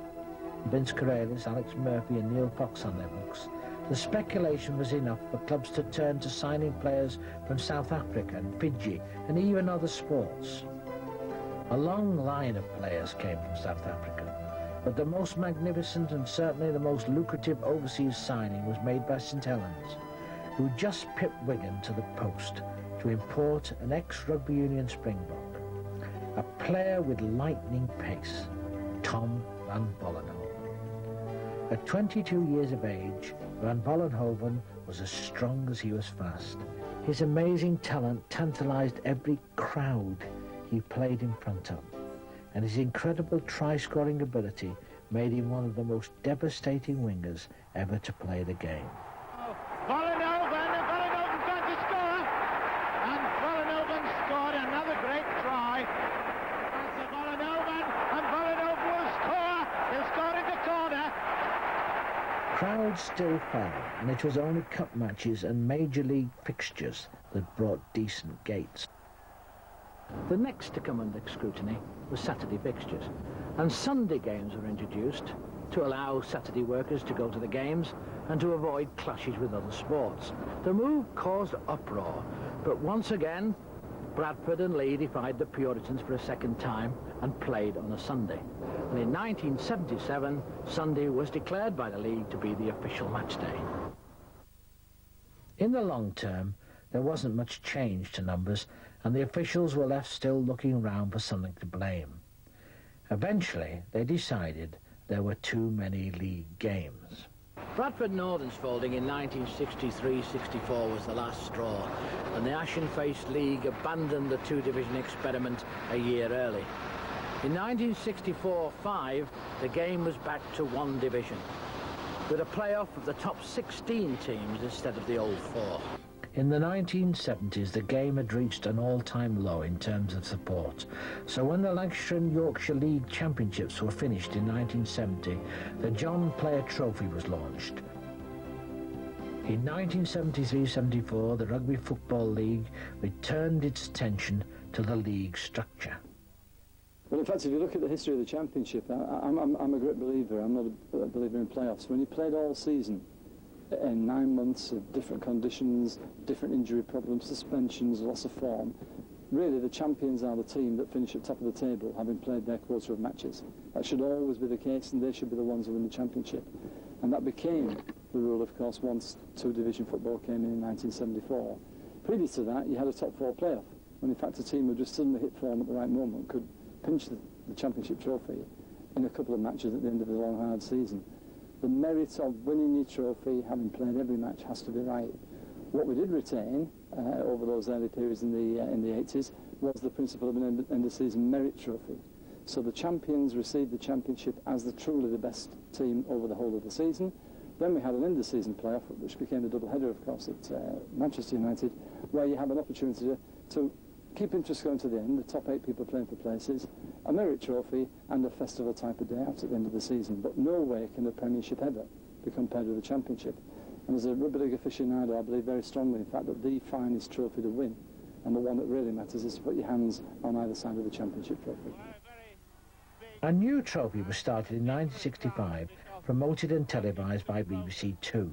Vince Corellis, Alex Murphy and Neil Fox on their books, the speculation was enough for clubs to turn to signing players from South Africa and Fiji and even other sports. A long line of players came from South Africa, but the most magnificent and certainly the most lucrative overseas signing was made by St Helens, who just pipped Wigan to the post to import an ex-rugby union Springbok, a player with lightning pace, Tom van Vollenhoven. At 22 years of age, Van Vollenhoven was as strong as he was fast. His amazing talent tantalised every crowd he played in front of, and his incredible try-scoring ability made him one of the most devastating wingers ever to play the game. Vollenhoven's going to score, and Vollenhoven scored another great try. That's Vollenhoven, and Vollenhoven will score. He'll score in the corner. Crowds still fell, and it was only cup matches and major league fixtures that brought decent gates. The next to come under scrutiny was Saturday fixtures, and Sunday games were introduced to allow Saturday workers to go to the games and to avoid clashes with other sports. The move caused uproar, but once again, Bradford and Lee defied the Puritans for a second time and played on a Sunday. And in 1977, Sunday was declared by the league to be the official match day. In the long term, there wasn't much change to numbers, and the officials were left still looking around for something to blame. Eventually, they decided there were too many league games. Bradford Northern's folding in 1963-64 was the last straw, and the ashen-faced league abandoned the two-division experiment a year early. In 1964-5, the game was back to one division, with a playoff of the top 16 teams instead of the old 4. In the 1970s, the game had reached an all-time low in terms of support. So when the Lancashire and Yorkshire League Championships were finished in 1970, the John Player Trophy was launched. In 1973-74, the Rugby Football League returned its attention to the league structure. Well, in fact, if you look at the history of the Championship, I'm a great believer. I'm not a believer in playoffs. When you played all season, in 9 months of different conditions, different injury problems, suspensions, loss of form, really the champions are the team that finish at top of the table, having played their quota of matches. That should always be the case, and they should be the ones who win the championship. And that became the rule, of course, once two-division football came in 1974. Previous to that, you had a top 4 playoff, when in fact a team who just suddenly hit form at the right moment could pinch the championship trophy in a couple of matches at the end of the long, hard season. The merit of winning your trophy, having played every match, has to be right. What we did retain over those early periods in the 80s was the principle of an end-of-season merit trophy. So the champions received the championship as truly the best team over the whole of the season. Then we had an end-of-season playoff, which became the double-header, of course, at Manchester United, where you have an opportunity to keep interest going to the end, the top 8 people playing for places, a merit trophy and a festival type of day out at the end of the season. But no way can the Premiership ever be compared with the Championship. And as a rugby league aficionado, I believe very strongly, in fact, that the finest trophy to win, and the one that really matters, is to put your hands on either side of the Championship trophy. A new trophy was started in 1965, promoted and televised by BBC Two.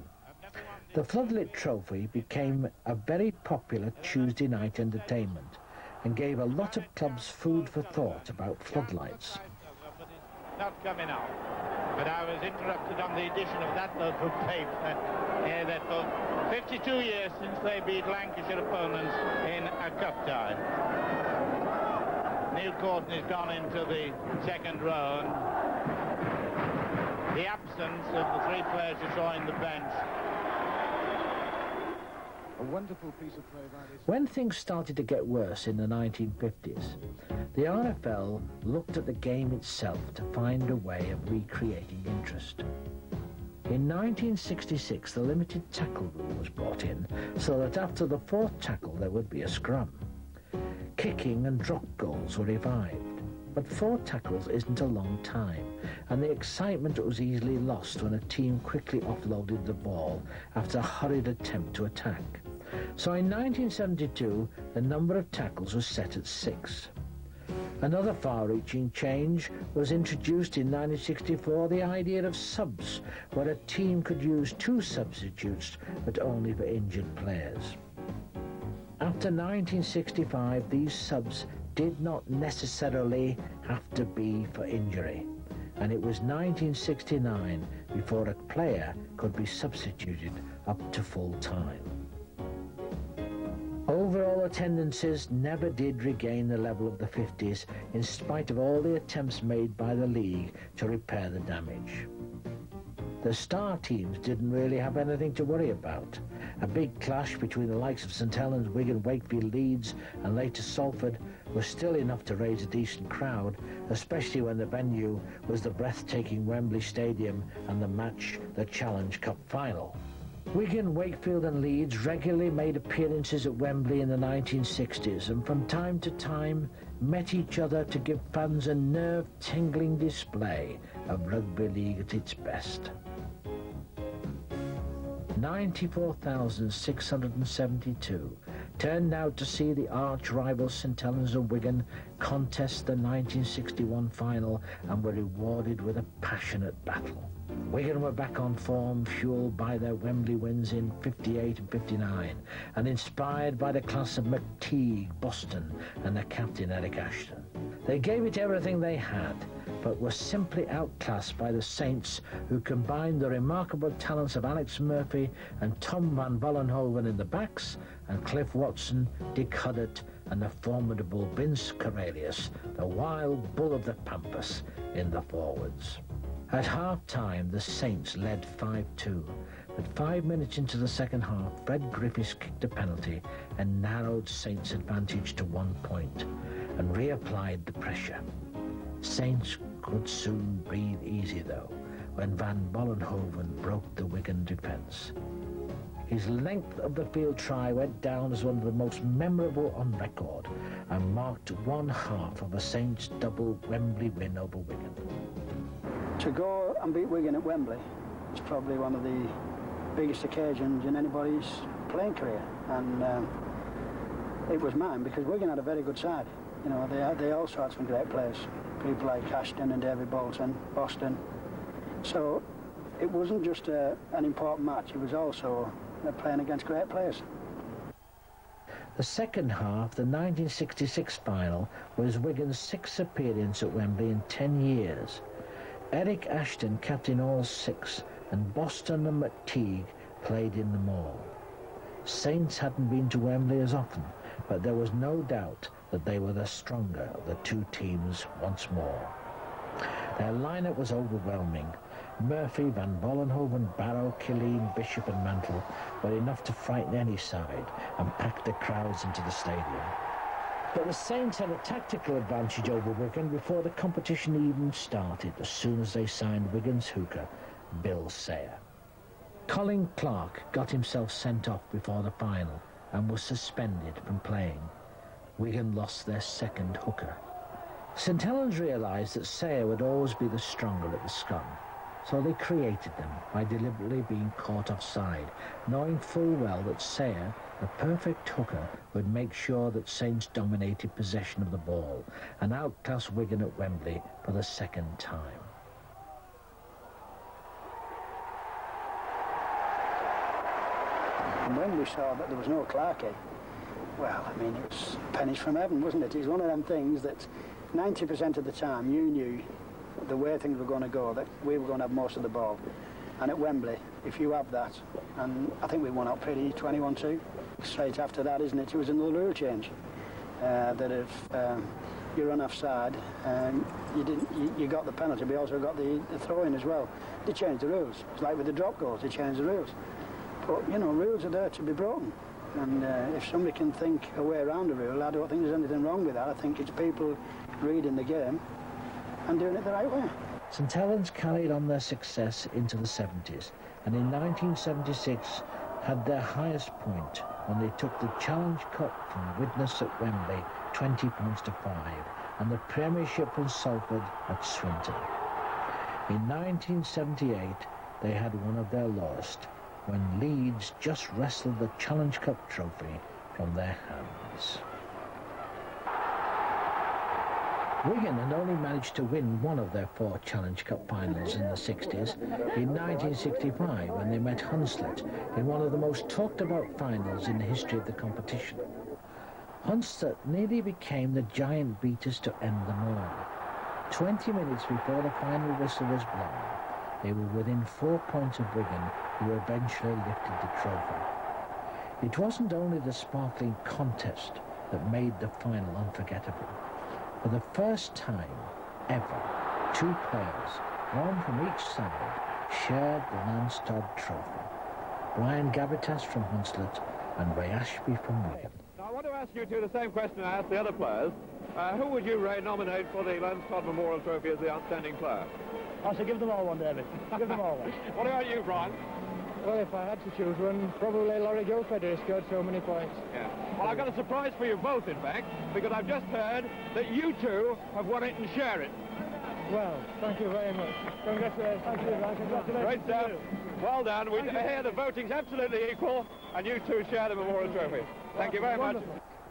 The Floodlit Trophy became a very popular Tuesday night entertainment, and gave a lot of clubs food for thought about floodlights. not coming off. But I was interrupted on the edition of that local paper that was 52 years since they beat Lancashire opponents in a cup tie. Neil Courtney has gone into the second row, and the absence of the three players you saw in the bench. A wonderful piece of play by this. When things started to get worse in the 1950s, the RFL looked at the game itself to find a way of recreating interest. In 1966, the limited tackle rule was brought in so that after the fourth tackle there would be a scrum. Kicking and drop goals were revived, but 4 tackles isn't a long time, and the excitement was easily lost when a team quickly offloaded the ball after a hurried attempt to attack. So in 1972, the number of tackles was set at 6. Another far-reaching change was introduced in 1964, the idea of subs, where a team could use 2 substitutes, but only for injured players. After 1965, these subs did not necessarily have to be for injury, and it was 1969 before a player could be substituted up to full time. Overall attendances never did regain the level of the 50s, in spite of all the attempts made by the league to repair the damage. The star teams didn't really have anything to worry about. A big clash between the likes of St Helens, Wigan, Wakefield, Leeds and later Salford was still enough to raise a decent crowd, especially when the venue was the breathtaking Wembley Stadium and the match the Challenge Cup final. Wigan, Wakefield and Leeds regularly made appearances at Wembley in the 1960s and from time to time met each other to give fans a nerve-tingling display of rugby league at its best. 94,672 turned out to see the arch-rivals St Helens and Wigan contest the 1961 final and were rewarded with a passionate battle. Wigan were back on form, fueled by their Wembley wins in 58 and 59, and inspired by the class of McTeague, Boston, and their captain Eric Ashton. They gave it everything they had, but were simply outclassed by the Saints, who combined the remarkable talents of Alex Murphy and Tom van Vollenhoven in the backs, and Cliff Watson, Dick Huddart, and the formidable Vince Cornelius, the wild bull of the Pampas, in the forwards. At half-time, the Saints led 5-2, but 5 minutes into the second half, Fred Griffiths kicked a penalty and narrowed Saints' advantage to 1 point and reapplied the pressure. Saints could soon breathe easy, though, when Van Vollenhoven broke the Wigan defence. His length of the field try went down as one of the most memorable on record and marked 1/2 of a Saints double Wembley win over Wigan. To go and beat Wigan at Wembley is probably one of the biggest occasions in anybody's playing career, and it was mine because Wigan had a very good side. You know, they also had some great players, people like Ashton and David Bolton, Boston. So it wasn't just an important match, it was also playing against great players. The second half, the 1966 final, was Wigan's 6th appearance at Wembley in 10 years. Eric Ashton captained all 6, and Boston and McTeague played in them all. Saints hadn't been to Wembley as often, but there was no doubt that they were the stronger of the 2 teams once more. Their lineup was overwhelming. Murphy, Van Vollenhoven, Barrow, Killeen, Bishop and Mantle were enough to frighten any side and pack the crowds into the stadium. But the Saints had a tactical advantage over Wigan before the competition even started, as soon as they signed Wigan's hooker, Bill Sayer. Colin Clark got himself sent off before the final and was suspended from playing. Wigan lost their second hooker. St Helens realised that Sayer would always be the stronger at the scrum, so they created them by deliberately being caught offside, knowing full well that Sayer, the perfect hooker, would make sure that Saints dominated possession of the ball and outclass Wigan at Wembley for the second time. And when we saw that there was no Clarkey, well, I mean, it was pennies from heaven, wasn't it? It was one of them things that 90% of the time you knew the way things were going to go, that we were going to have most of the ball. And at Wembley, if you have that, and I think we won out pretty 21-2. Straight after that, isn't it? It was another rule change. That if you run offside, you got the penalty, but you also got the throw-in as well. They changed the rules. It's like with the drop goals, they changed the rules. But, you know, rules are there to be broken. And if somebody can think a way around a rule, I don't think there's anything wrong with that. I think it's people reading the game and doing it the right way. St Helens carried on their success into the 70s, and in 1976 had their highest point when they took the Challenge Cup from Widnes at Wembley 20 points to 5, and the Premiership from Salford at Swinton. In 1978 they had one of their lowest, when Leeds just wrestled the Challenge Cup trophy from their hands. Wigan had only managed to win one of their 4 Challenge Cup finals in the 60s, in 1965 when they met Hunslet in one of the most talked about finals in the history of the competition. Hunslet nearly became the giant beaters to end them all. 20 minutes before the final whistle was blown, they were within 4 points of Wigan, who eventually lifted the trophy. It wasn't only the sparkling contest that made the final unforgettable. For the first time ever, 2 players, one from each side, shared the Lance Todd trophy. Brian Gavitas from Hunslet and Ray Ashby from Wigan. Now, I want to ask you two the same question I asked the other players. Who would you, Ray, nominate for the Lance Todd Memorial Trophy as the outstanding player? I should give them all one, David. Give them all one. What about you, Brian? Well, if I had to choose one, probably Laurie Gilfeder scored so many points. Yeah. Well, I've got a surprise for you both, in fact, because I've just heard that you two have won it and share it. Well, thank you very much. Congratulations. Thank you, Brian. Congratulations. Great stuff. Well done. We hear the voting's absolutely equal, and you two share the Memorial Trophy. Thank you very much.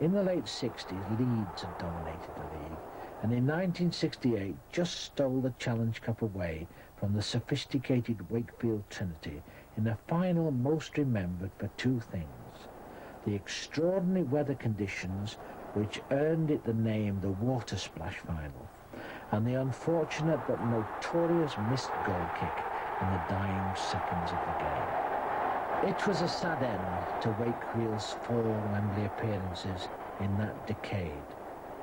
In the late 60s, Leeds had dominated the league, and in 1968 just stole the Challenge Cup away from the sophisticated Wakefield Trinity in a final most remembered for 2 things: the extraordinary weather conditions which earned it the name the Water Splash Final, and the unfortunate but notorious missed goal kick in the dying seconds of the game. It was a sad end to Wakefield's 4 Wembley appearances in that decade,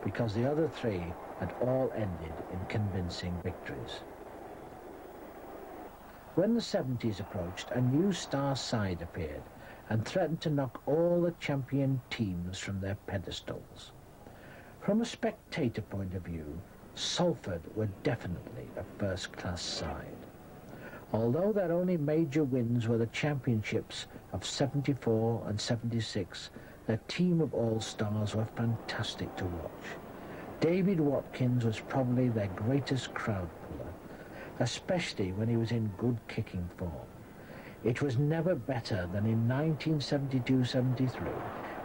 because the other 3 had all ended in convincing victories. When the 70s approached, a new star side appeared and threatened to knock all the champion teams from their pedestals. From a spectator point of view, Salford were definitely a first-class side. Although their only major wins were the championships of 74 and 76, their team of all-stars were fantastic to watch. David Watkins was probably their greatest crowd puller, especially when he was in good kicking form. It was never better than in 1972-73,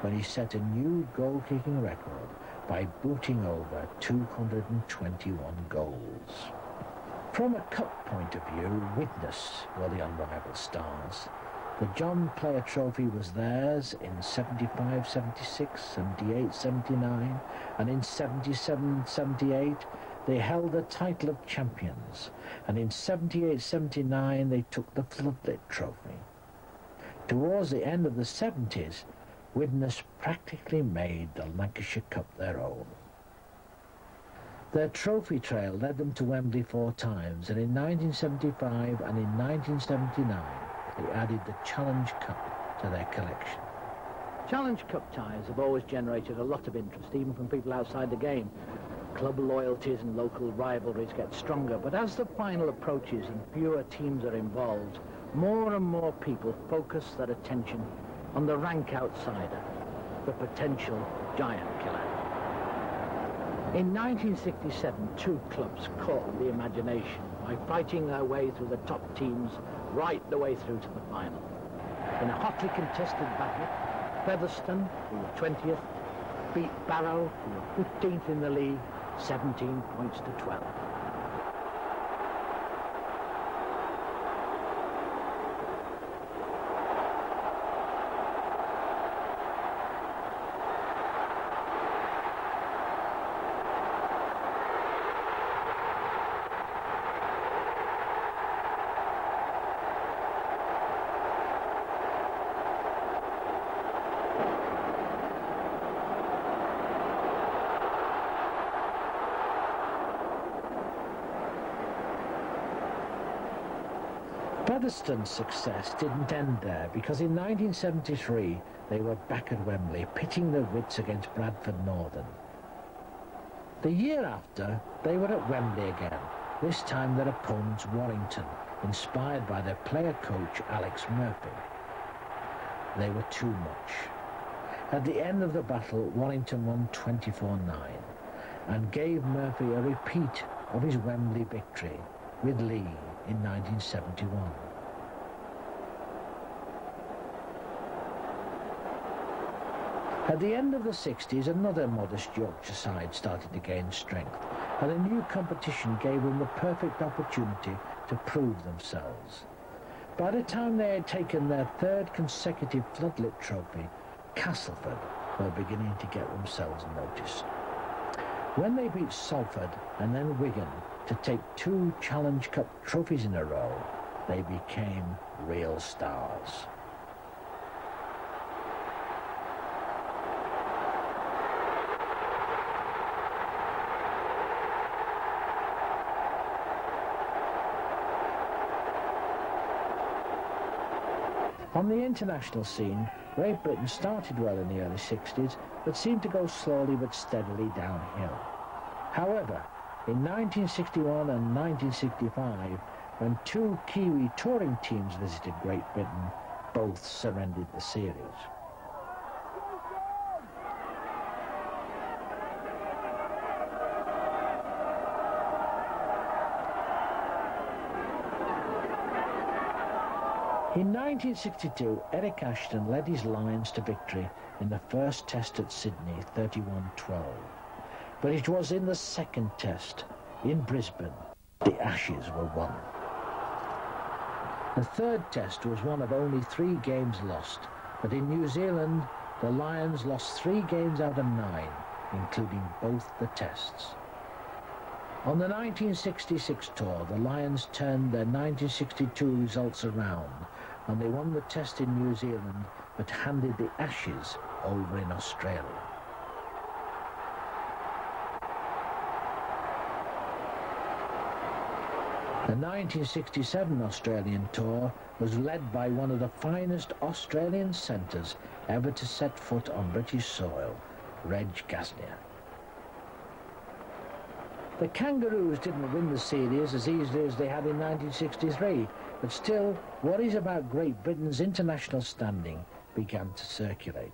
when he set a new goal-kicking record by booting over 221 goals. From a cup point of view, Widnes were the unrivaled stars. The John Player Trophy was theirs in 75-76, 78-79, and in 77-78 they held the title of champions, and in 78-79 they took the Floodlit Trophy. Towards the end of the 70s, Widnes practically made the Lancashire Cup their own. Their trophy trail led them to Wembley 4 times, and in 1975 and in 1979 they added the Challenge Cup to their collection. Challenge Cup ties have always generated a lot of interest, even from people outside the game. Club loyalties and local rivalries get stronger, but as the final approaches and fewer teams are involved, more and more people focus their attention on the rank outsider, the potential giant killer. In 1967, 2 clubs caught the imagination by fighting their way through the top teams right the way through to the final. In a hotly contested battle, Featherstone, who were 20th, beat Barrow, who were 15th in the league, 17 points to 12. Featherstone's success didn't end there, because in 1973 they were back at Wembley, pitting their wits against Bradford Northern. The year after, they were at Wembley again, this time their opponents Warrington, inspired by their player-coach Alex Murphy. They were too much. At the end of the battle, Warrington won 24-9 and gave Murphy a repeat of his Wembley victory with Lee in 1971. At the end of the 60s, another modest Yorkshire side started to gain strength, and a new competition gave them the perfect opportunity to prove themselves. By the time they had taken their third consecutive floodlit trophy, Castleford were beginning to get themselves noticed. When they beat Salford and then Wigan to take 2 Challenge Cup trophies in a row, they became real stars. On the international scene, Great Britain started well in the early 60s, but seemed to go slowly but steadily downhill. However, in 1961 and 1965, when 2 Kiwi touring teams visited Great Britain, both surrendered the series. In 1962, Eric Ashton led his Lions to victory in the first test at Sydney, 31-12. But it was in the second test, in Brisbane, the Ashes were won. The third test was one of only 3 games lost, but in New Zealand, the Lions lost 3 games out of 9, including both the tests. On the 1966 tour, the Lions turned their 1962 results around, and they won the test in New Zealand, but handed the Ashes over in Australia. The 1967 Australian tour was led by one of the finest Australian centres ever to set foot on British soil, Reg Gasnier. The Kangaroos didn't win the series as easily as they had in 1963, but still, worries about Great Britain's international standing began to circulate.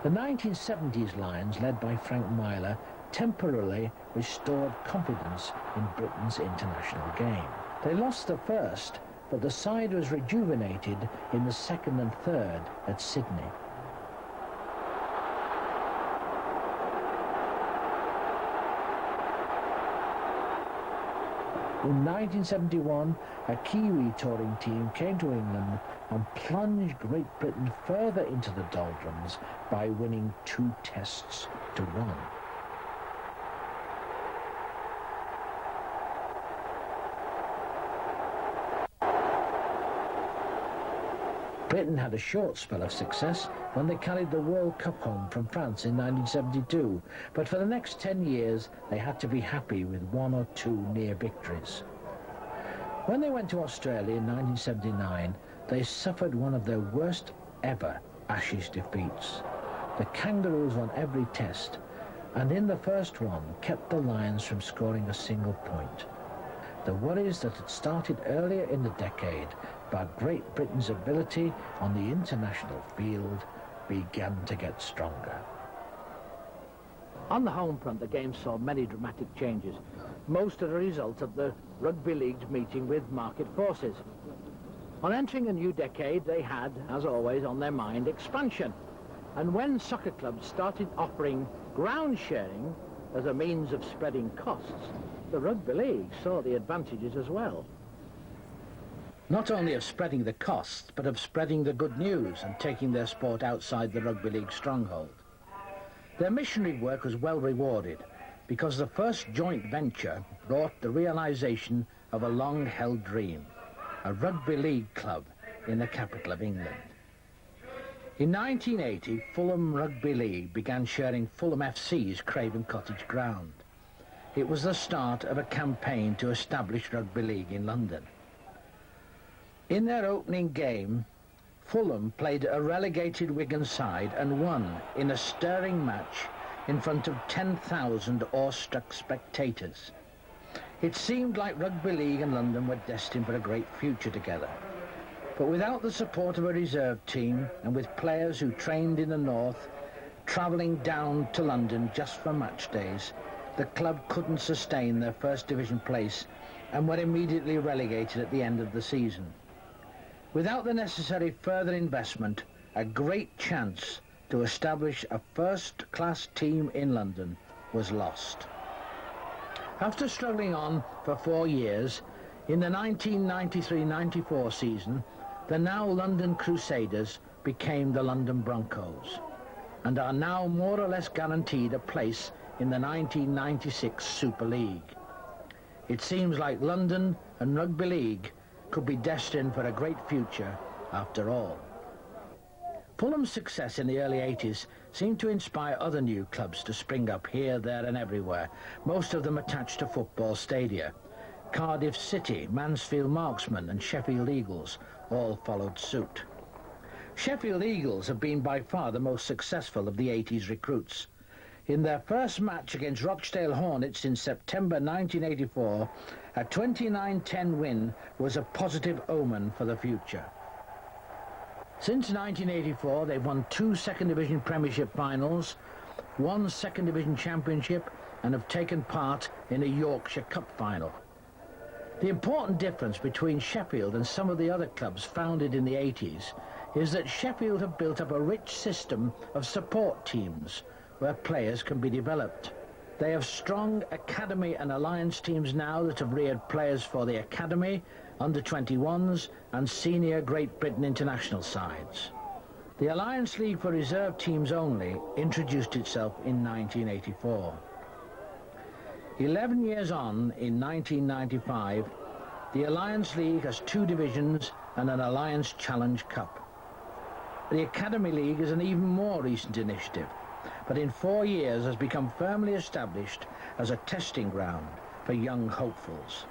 The 1970s Lions, led by Frank Myler, temporarily restored confidence in Britain's international game. They lost the first, but the side was rejuvenated in the second and third at Sydney. In 1971, a Kiwi touring team came to England and plunged Great Britain further into the doldrums by winning 2 tests to 1. Britain had a short spell of success when they carried the World Cup home from France in 1972, but for the next 10 years they had to be happy with 1 or 2 near victories. When they went to Australia in 1979, they suffered one of their worst ever Ashes defeats. The Kangaroos won every test, and in the first one kept the Lions from scoring a single point. The worries that had started earlier in the decade about Great Britain's ability on the international field began to get stronger. On the home front, the game saw many dramatic changes, most as a result of the Rugby League's meeting with market forces. On entering a new decade, they had, as always, on their mind expansion. And when soccer clubs started offering ground sharing as a means of spreading costs, the Rugby League saw the advantages as well. Not only of spreading the costs, but of spreading the good news and taking their sport outside the Rugby League stronghold. Their missionary work was well rewarded, because the first joint venture brought the realisation of a long-held dream, a Rugby League club in the capital of England. In 1980, Fulham Rugby League began sharing Fulham FC's Craven Cottage ground. It was the start of a campaign to establish Rugby League in London. In their opening game, Fulham played a relegated Wigan side and won in a stirring match in front of 10,000 awestruck spectators. It seemed like rugby league and London were destined for a great future together. But without the support of a reserve team and with players who trained in the north travelling down to London just for match days, the club couldn't sustain their first division place and were immediately relegated at the end of the season. Without the necessary further investment, a great chance to establish a first-class team in London was lost. After struggling on for 4 years, in the 1993-94 season, the now London Crusaders became the London Broncos and are now more or less guaranteed a place in the 1996 Super League. It seems like London and Rugby League could be destined for a great future after all. Fulham's success in the early 80s seemed to inspire other new clubs to spring up here, there and everywhere, most of them attached to football stadia. Cardiff City, Mansfield Marksmen and Sheffield Eagles all followed suit. Sheffield Eagles have been by far the most successful of the 80s recruits. In their first match against Rochdale Hornets in September 1984, a 29-10 win was a positive omen for the future. Since 1984, they've won 2 Second Division Premiership finals, 1 Second Division Championship, and have taken part in a Yorkshire Cup final. The important difference between Sheffield and some of the other clubs founded in the 80s is that Sheffield have built up a rich system of support teams where players can be developed. They have strong academy and alliance teams now that have reared players for the academy, under-21s and senior Great Britain international sides. The Alliance League for reserve teams only introduced itself in 1984. 11 years on, in 1995, the Alliance League has 2 divisions and an Alliance Challenge Cup. The Academy League is an even more recent initiative, but in 4 years has become firmly established as a testing ground for young hopefuls.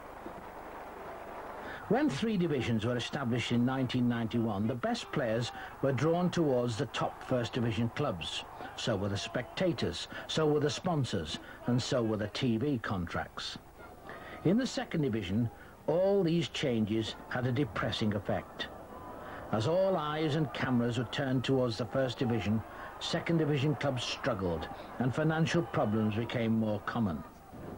When 3 divisions were established in 1991, the best players were drawn towards the top First Division clubs. So were the spectators, so were the sponsors, and so were the TV contracts. In the Second Division, all these changes had a depressing effect. As all eyes and cameras were turned towards the First Division, Second Division clubs struggled, and financial problems became more common.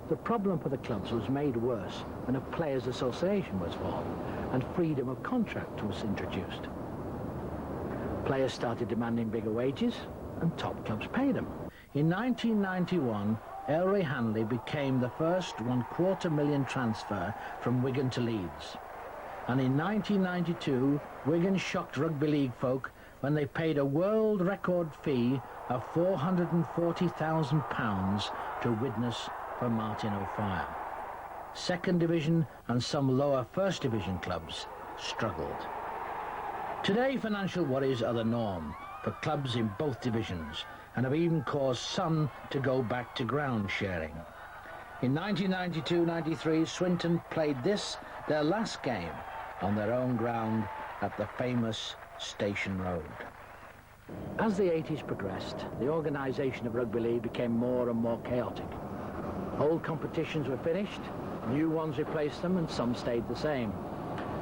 The problem for the clubs was made worse when a players' association was formed and freedom of contract was introduced. Players started demanding bigger wages and top clubs paid them. In 1991, Elroy Hanley became the first $250,000 transfer from Wigan to Leeds. And in 1992, Wigan shocked rugby league folk when they paid a world record fee of £440,000 to witness for Martin O'Fire. Second Division and some lower First Division clubs struggled. Today, financial worries are the norm for clubs in both divisions and have even caused some to go back to ground sharing. In 1992-93, Swinton played this, their last game, on their own ground at the famous Station Road. As the 80s progressed, the organisation of rugby league became more and more chaotic. Old competitions were finished, new ones replaced them, and some stayed the same.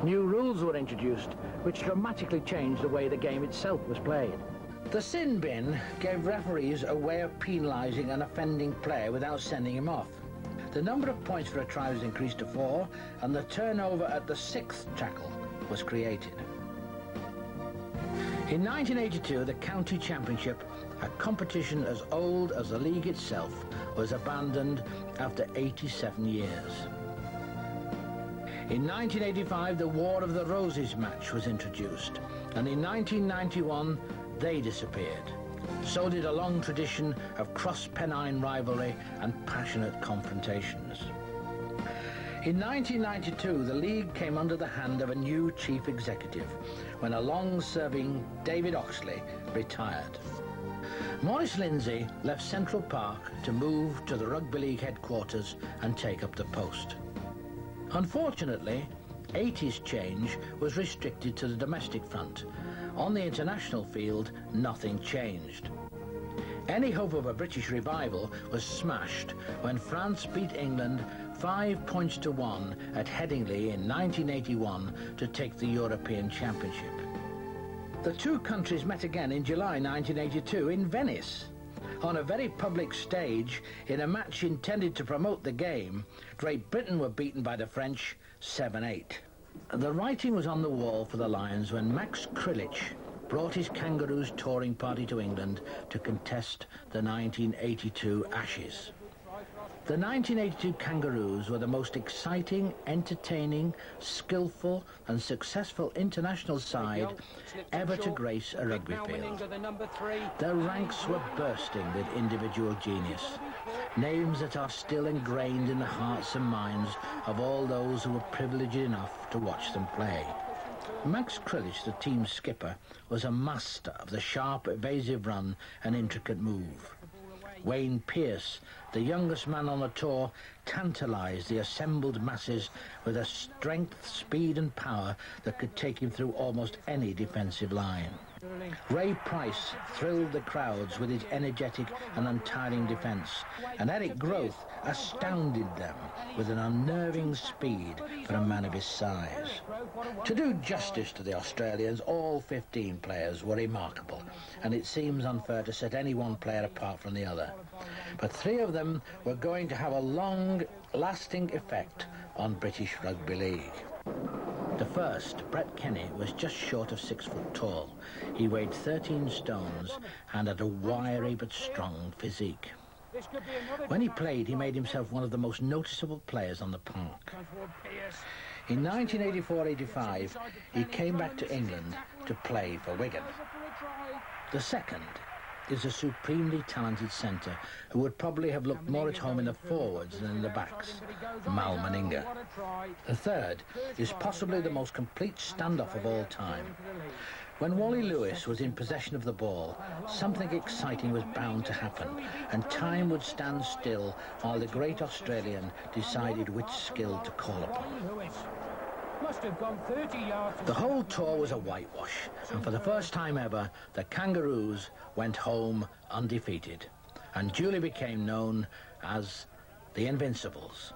New rules were introduced, which dramatically changed the way the game itself was played. The sin bin gave referees a way of penalising an offending player without sending him off. The number of points for a try was increased to 4, and the turnover at the 6th tackle was created. In 1982, the County Championship, a competition as old as the league itself, was abandoned after 87 years. In 1985, the War of the Roses match was introduced, and in 1991, they disappeared. So did a long tradition of cross-Pennine rivalry and passionate confrontations. In 1992, the league came under the hand of a new chief executive when a long-serving David Oxley retired. Maurice Lindsay left Central Park to move to the Rugby League headquarters and take up the post. Unfortunately, 80's change was restricted to the domestic front. On the international field, nothing changed. Any hope of a British revival was smashed when France beat England 5 points to 1 at Headingley in 1981 to take the European Championship. The two countries met again in July 1982 in Venice. On a very public stage, in a match intended to promote the game, Great Britain were beaten by the French 7-8. The writing was on the wall for the Lions when Max Krilich brought his Kangaroos touring party to England to contest the 1982 Ashes. The 1982 Kangaroos were the most exciting, entertaining, skillful and successful international side ever to grace a rugby field. Their ranks were bursting with individual genius, names that are still ingrained in the hearts and minds of all those who were privileged enough to watch them play. Max Krilich, the team's skipper, was a master of the sharp, evasive run and intricate move. Wayne Pearce, the youngest man on the tour, tantalised the assembled masses with a strength, speed and power that could take him through almost any defensive line. Ray Price thrilled the crowds with his energetic and untiring defence, and Eric Groth astounded them with an unnerving speed for a man of his size. To do justice to the Australians, all 15 players were remarkable, and it seems unfair to set any one player apart from the other. But 3 of them were going to have a long-lasting effect on British Rugby League. The first, Brett Kenny, was just short of 6 foot tall. He weighed 13 stones and had a wiry but strong physique. When he played, he made himself one of the most noticeable players on the park. In 1984-85, he came back to England to play for Wigan. The second is a supremely talented centre who would probably have looked more at home in the forwards than in the backs, Mal Meninga. The third is possibly the most complete standoff of all time. When Wally Lewis was in possession of the ball, something exciting was bound to happen, and time would stand still while the great Australian decided which skill to call upon. Must have gone 30 yards. The whole tour was a whitewash, and for the first time ever, the Kangaroos went home undefeated, and duly became known as the Invincibles.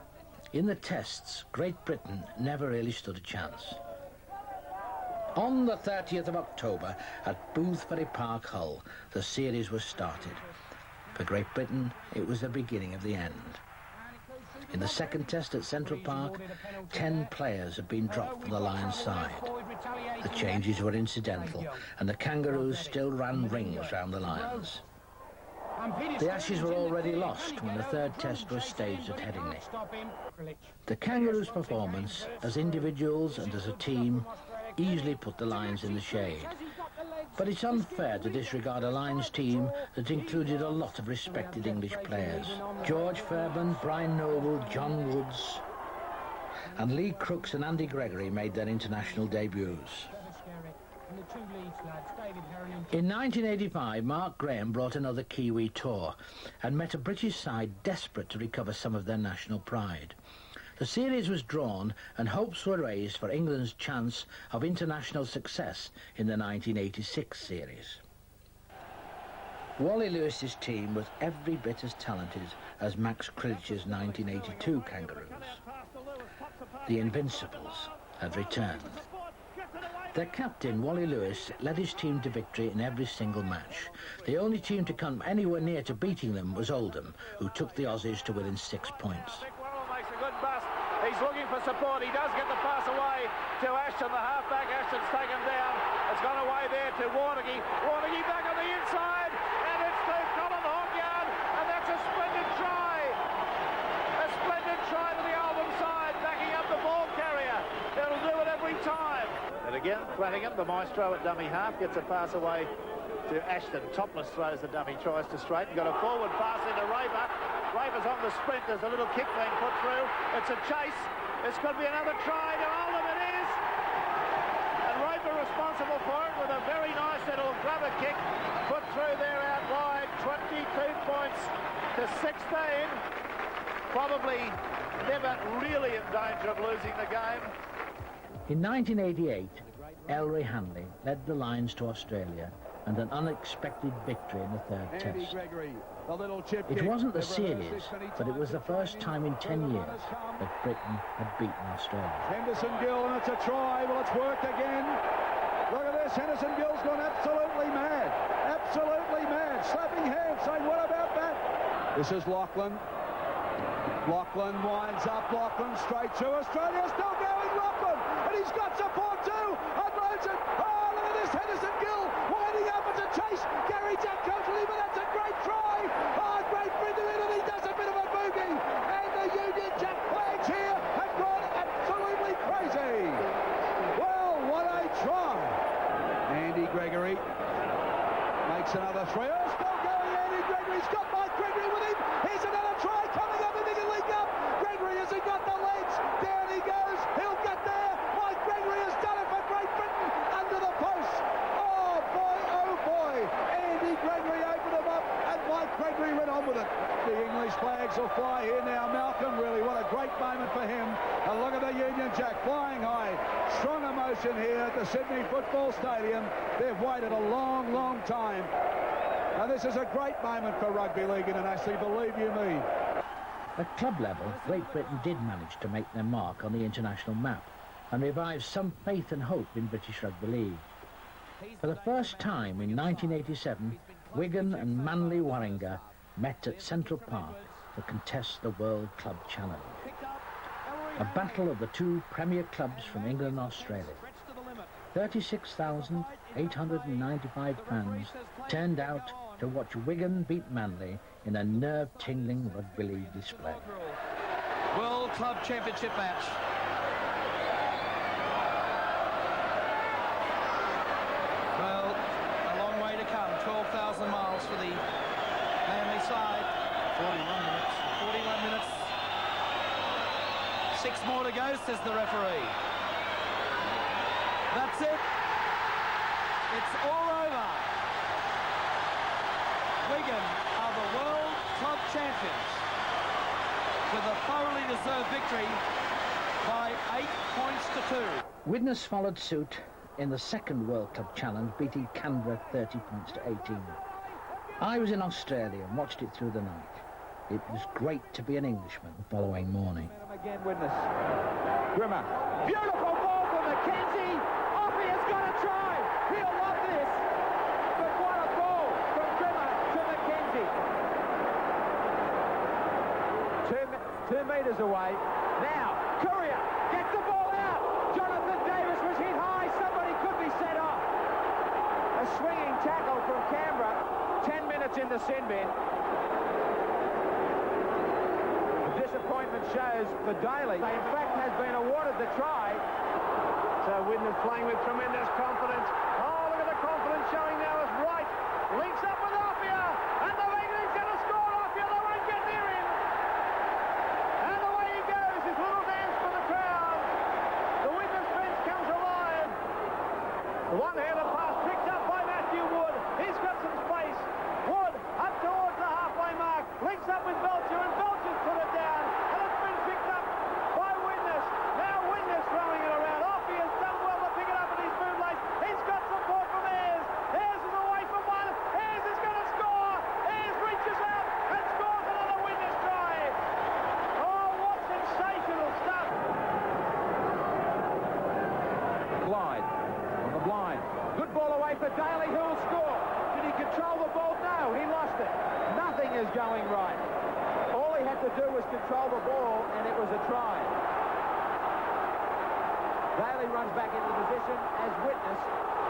In the tests, Great Britain never really stood a chance. On the 30th of October, at Boothbury Park, Hull, the series was started. For Great Britain, it was the beginning of the end. In the second test at Central Park, 10 players had been dropped from the Lions' side. The changes were incidental, and the Kangaroos still ran rings round the Lions. The Ashes were already lost when the third test was staged at Headingley. The Kangaroos' performance, as individuals and as a team, easily put the Lions in the shade. But it's unfair to disregard a Lions team that included a lot of respected English players. George Fairbairn, Brian Noble, John Woods, and Lee Crooks and Andy Gregory made their international debuts. In 1985, Mark Graham brought another Kiwi tour and met a British side desperate to recover some of their national pride. The series was drawn and hopes were raised for England's chance of international success in the 1986 series. Wally Lewis's team was every bit as talented as Max Krilich's 1982 Kangaroos. The Invincibles had returned. Their captain, Wally Lewis, led his team to victory in every single match. The only team to come anywhere near to beating them was Oldham, who took the Aussies to within 6 points. Good bust. He's looking for support. He does get the pass away to Ashton, the halfback. Ashton's taken down. It's gone away there to Warneke. Warneke back on the inside, and it's to Colin Hawkyard, and that's a splendid try. A splendid try to the Oldham side, backing up the ball carrier. They'll do it every time. And again, Flanagan, the maestro at dummy half, gets a pass away to Ashton. Topless throws the dummy, tries to straighten. Got a forward pass into Raper. Raper's on the sprint. There's a little kick being put through. It's a chase. This could be another try to Oldham. It is. And Raper responsible for it with a very nice little grubber kick put through there out wide. 22 points to 16. Probably never really in danger of losing the game. In 1988, Ellery Hanley led the Lions to Australia and an unexpected victory in the third test. It wasn't the series, but it was the first time in 10 years that Britain had beaten Australia. Henderson Gill, and it's a try. Well, it's worked again. Look at this. Henderson Gill's gone absolutely mad. Absolutely mad. Slapping hands, saying, what about that? This is Lachlan. Lachlan winds up. Lachlan straight to Australia. Still going, Lachlan. And he's got support too. Unloads it. Oh, look at this. Henderson Gill winding up. It's a chase. Gary Jack comes with him, but that's a great try. Oh, great Britain in, and he does a bit of a boogie. And the Union Jack flags here have gone absolutely crazy. Well, what a try. Andy Gregory makes another three. Oh, still going, Andy Gregory's got Mike Gregory with him. Here's another try coming up in the League Cup. Gregory hasn't got the legs. Down he goes. He'll get there. Mike Gregory has done it for Great Britain under the post. Oh boy, Andy Gregory opened him up and Mike Gregory went on with it. The English flags will fly here now. Malcolm, really, what a great moment for him. And look at the Union Jack flying high. Strong emotion here at the Sydney Football Stadium. They've waited a long, long time. And this is a great moment for Rugby League Internationally, believe you me. At club level, Great Britain did manage to make their mark on the international map and revive some faith and hope in British Rugby League. For the first time in 1987, Wigan and Manly Warringah met at Central Park to contest the World Club Challenge. A battle of the two premier clubs from England and Australia. 36,895 fans turned out to watch Wigan beat Manly in a nerve-tingling rugby league display. World Club Championship match. Well, a long way to come. 12,000 miles for the Manly side. 41 minutes. 41 minutes. 6 more to go, says the referee. That's it. It's all over. Wigan are the World Club Champions with a thoroughly deserved victory by 8 points to 2. Widnes followed suit in the second World Club Challenge, beating Canberra 30 points to 18. I was in Australia and watched it through the night. It was great to be an Englishman the following morning. Again, Widnes. Grimmer. Beautiful ball from McKenzie. Offie has got a try. He'll love this. But what a ball from Grimmer to McKenzie. 2 metres away. Now, Courier gets the ball out. Jonathan Davis was hit high. Somebody could be set off. A swinging tackle from Canberra. 10 minutes in the sin bin. Disappointment shows for Daly. In fact, has been awarded the try. So Widnes playing with tremendous confidence. Oh, look at the confidence showing now as Wright links up with Offia, and the England's going to score. Offia, they won't get near him. And away he goes, his little dance for the crowd. The Widnes bench comes alive. The one-handed pass picked up by Matthew Wood. He's got some space. Wood up towards the halfway mark, links up with Belcher, and Belcher's put it down. And it's been picked up by Widnes. Now Widnes throwing it around. Offie has done well to pick it up in his bootlace. He's got support from Ayres. Ayres is away from one. Ayres is going to score. Ayres reaches out and scores another Widnes try. Oh, what sensational stuff. Glide on the blind. Good ball away for Daly, who will score. Did he control the ball? No, he lost it. Nothing is going right. All he had to do was control the ball, and it was a try. Daly runs back into position as Widnes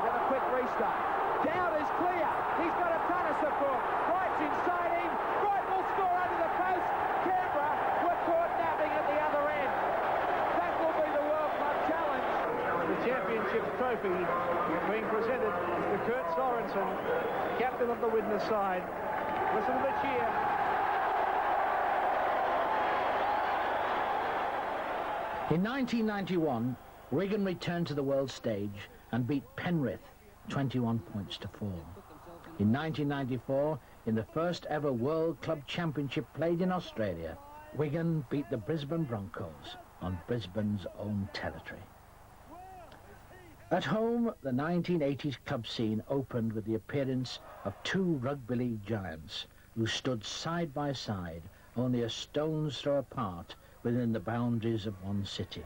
with a quick restart. Down is clear. He's got a ton of support. Wright's inside him. Wright will score under the post. Canberra were caught napping at the other end. That will be the World Club Challenge. The championship trophy being presented to Kurt Sorensen, captain of the Widnes side. Listen to the cheer. In 1991, Wigan returned to the world stage and beat Penrith 21 points to 4. In 1994, in the first ever World Club Championship played in Australia, Wigan beat the Brisbane Broncos on Brisbane's own territory. At home, the 1980s club scene opened with the appearance of two rugby league giants who stood side by side, only a stone's throw apart within the boundaries of one city.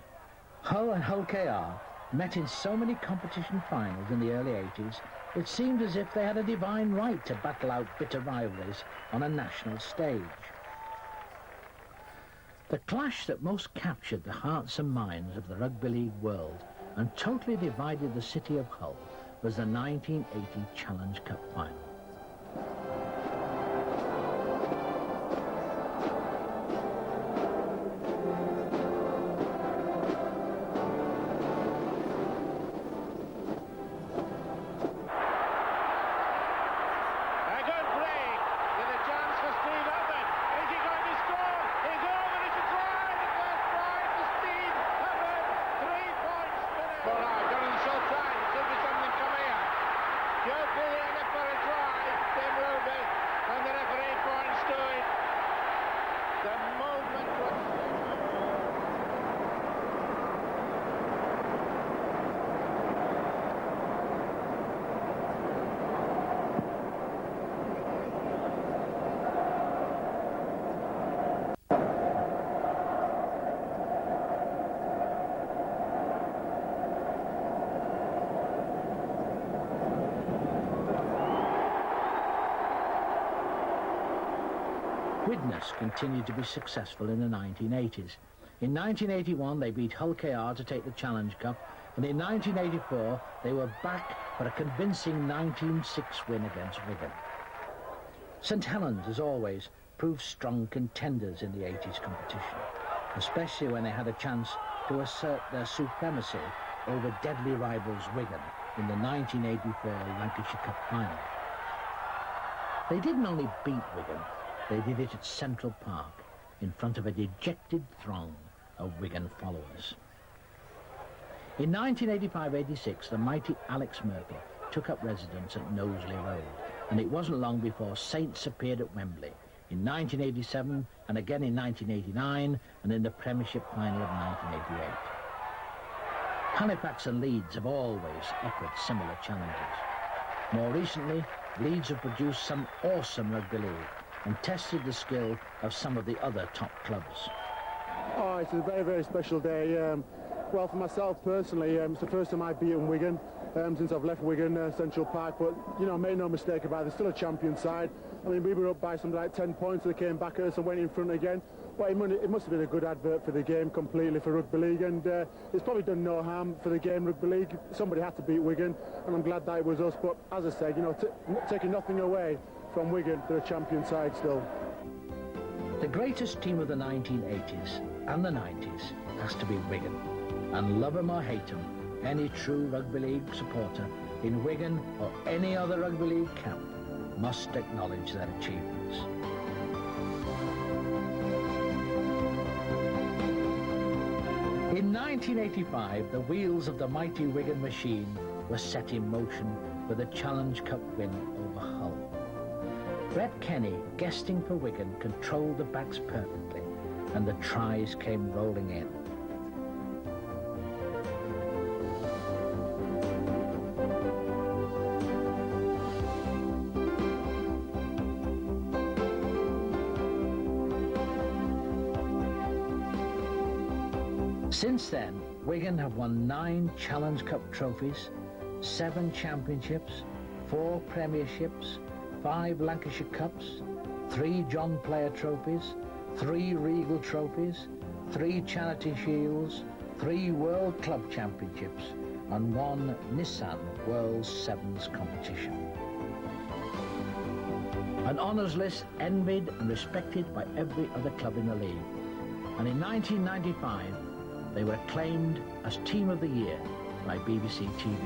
Hull and Hull KR met in so many competition finals in the early 80s, it seemed as if they had a divine right to battle out bitter rivalries on a national stage. The clash that most captured the hearts and minds of the rugby league world and totally divided the city of Hull was the 1980 Challenge Cup final. Widnes continued to be successful in the 1980s. In 1981, they beat Hull KR to take the Challenge Cup, and in 1984, they were back for a convincing 19-6 win against Wigan. St Helens, as always, proved strong contenders in the 80s competition, especially when they had a chance to assert their supremacy over deadly rivals Wigan in the 1984 Lancashire Cup final. They didn't only beat Wigan, they did it at Central Park, in front of a dejected throng of Wigan followers. In 1985-86, the mighty Alex Merkel took up residence at Knowsley Road, and it wasn't long before Saints appeared at Wembley, in 1987, and again in 1989, and in the Premiership final of 1988. Halifax and Leeds have always offered similar challenges. More recently, Leeds have produced some awesome rugby league, and tested the skill of some of the other top clubs. Oh, it's a very, very special day. Well, for myself personally, it's the first time I've beaten Wigan since I've left Wigan, Central Park, but, you know, make no mistake about it, they're still a champion side. I mean, we were up by something like 10 points, they came back at us and went in front again. But it must have been a good advert for the game completely for rugby league, and it's probably done no harm for the game rugby league. Somebody had to beat Wigan, and I'm glad that it was us, but as I said, you know, taking nothing away from Wigan, they're a champion side still. The greatest team of the 1980s and the 90s has to be Wigan. And love 'em or hate 'em, any true rugby league supporter in Wigan or any other rugby league camp must acknowledge their achievements. In 1985, the wheels of the mighty Wigan machine were set in motion with a Challenge Cup win over Hull. Brett Kenny, guesting for Wigan, controlled the backs perfectly, and the tries came rolling in. Since then, Wigan have won 9 Challenge Cup trophies, 7 championships, 4 premierships, 5 Lancashire Cups, 3 John Player trophies, 3 Regal trophies, 3 Charity Shields, 3 World Club Championships, and 1 Nissan World Sevens competition. An honours list envied and respected by every other club in the league. And in 1995, they were acclaimed as Team of the Year by BBC TV.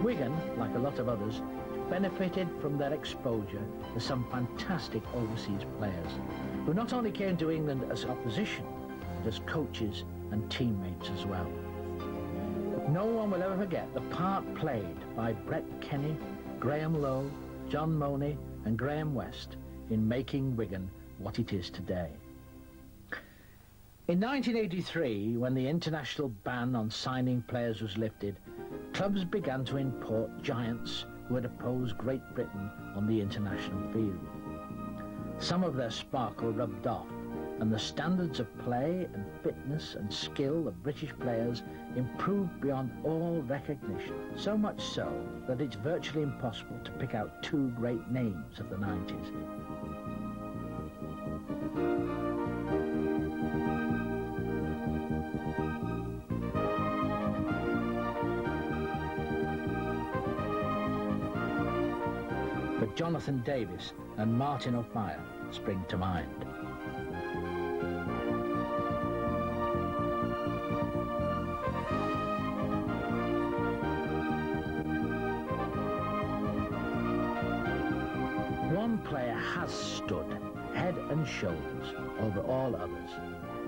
Wigan, like a lot of others, benefited from their exposure to some fantastic overseas players who not only came to England as opposition, but as coaches and teammates as well. No one will ever forget the part played by Brett Kenny, Graham Lowe, John Money and Graham West in making Wigan what it is today. In 1983, when the international ban on signing players was lifted, clubs began to import giants who had opposed Great Britain on the international field. Some of their sparkle rubbed off, and the standards of play and fitness and skill of British players improved beyond all recognition, so much so that it's virtually impossible to pick out two great names of the 90s. But Jonathan Davis and Martin O'Meara spring to mind. One player has stood head and shoulders over all others.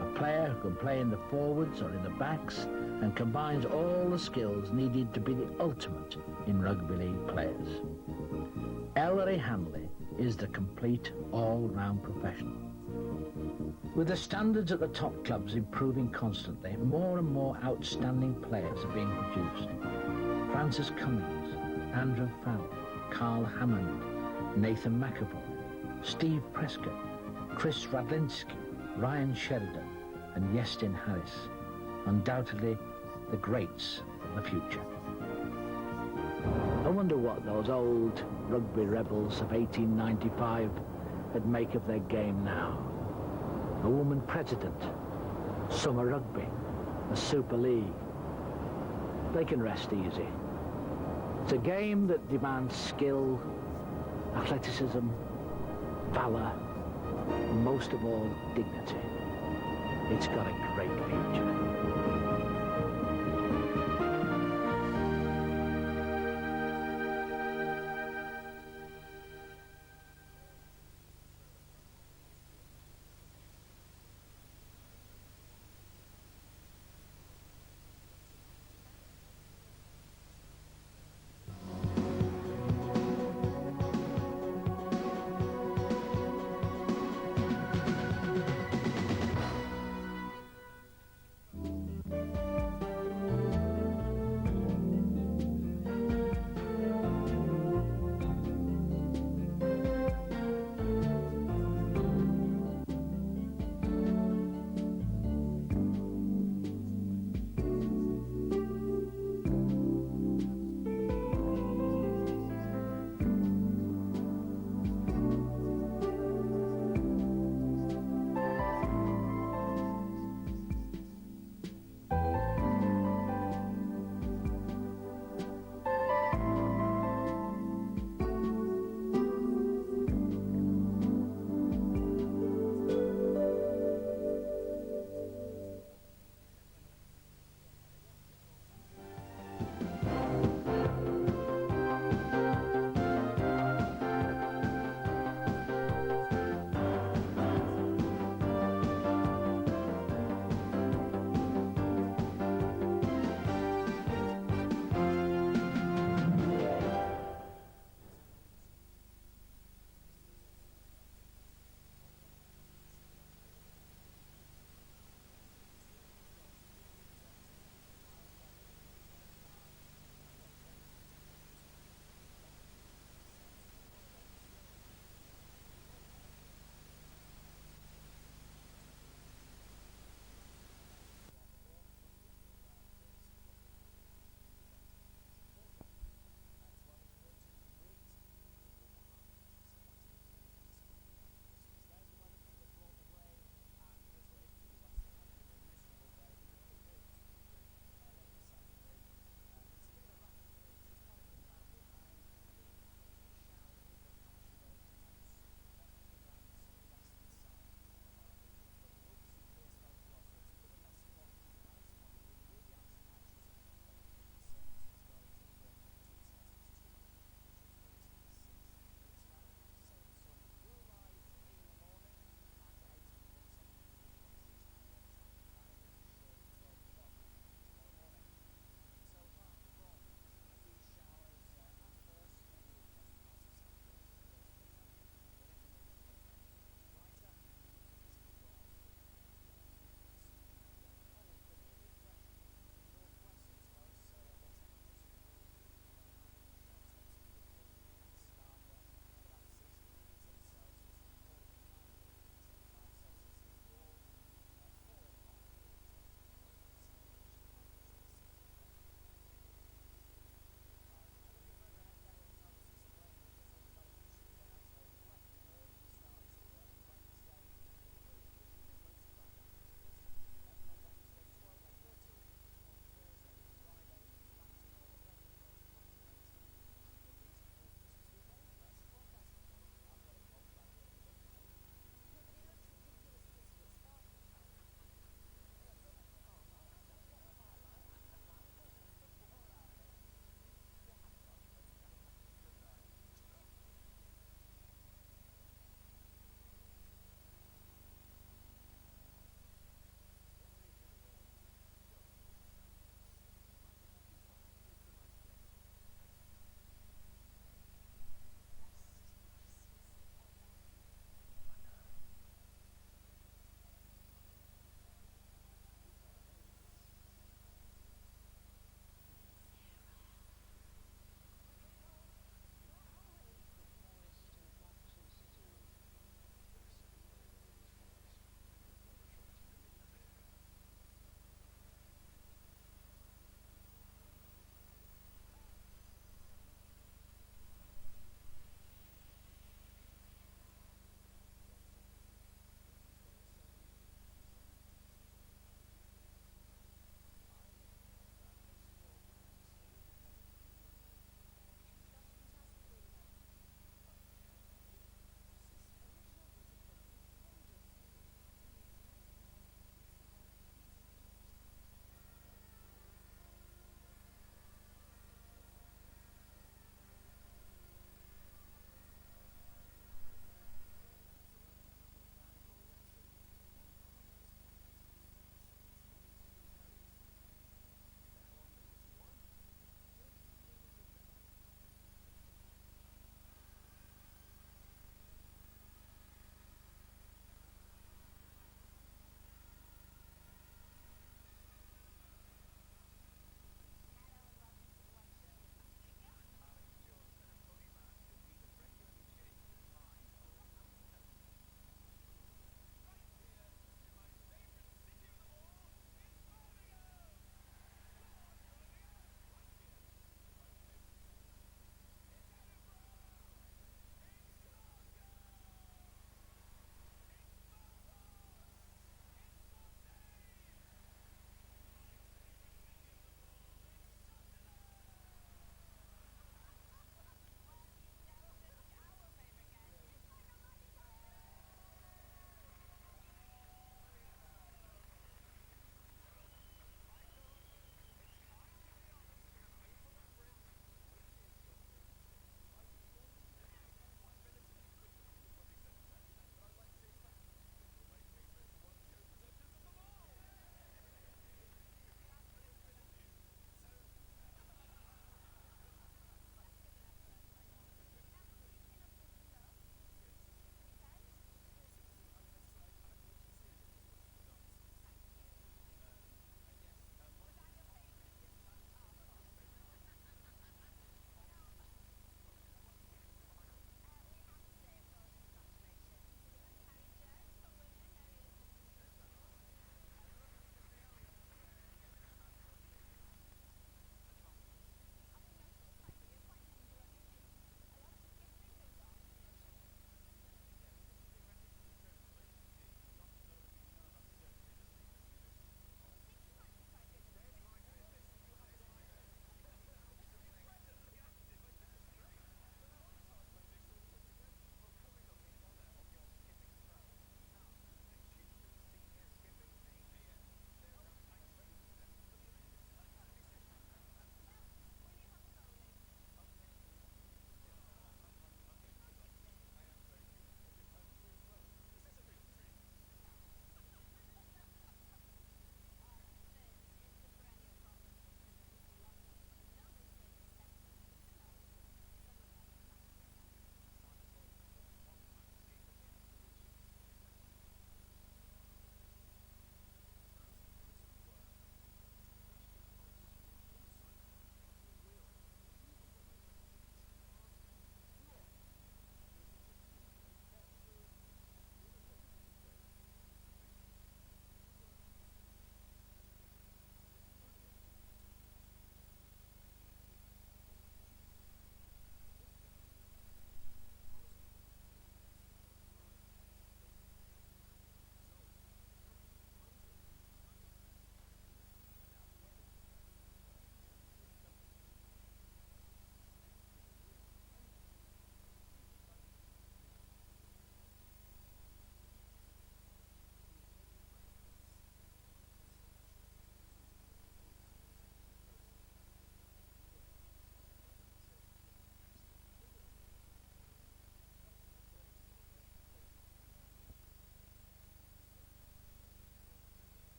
A player who can play in the forwards or in the backs and combines all the skills needed to be the ultimate in rugby league players. Ellery Hanley is the complete all-round professional. With the standards at the top clubs improving constantly, more and more outstanding players are being produced. Francis Cummings, Andrew Fowler, Carl Hammond, Nathan McAvoy, Steve Prescott, Chris Radlinski, Ryan Sheridan and Yestin Harris, undoubtedly the greats of the future. I wonder what those old rugby rebels of 1895 would make of their game now. A woman president, summer rugby, a super league. They can rest easy. It's a game that demands skill, athleticism, valor, and most of all, dignity. It's got a great future.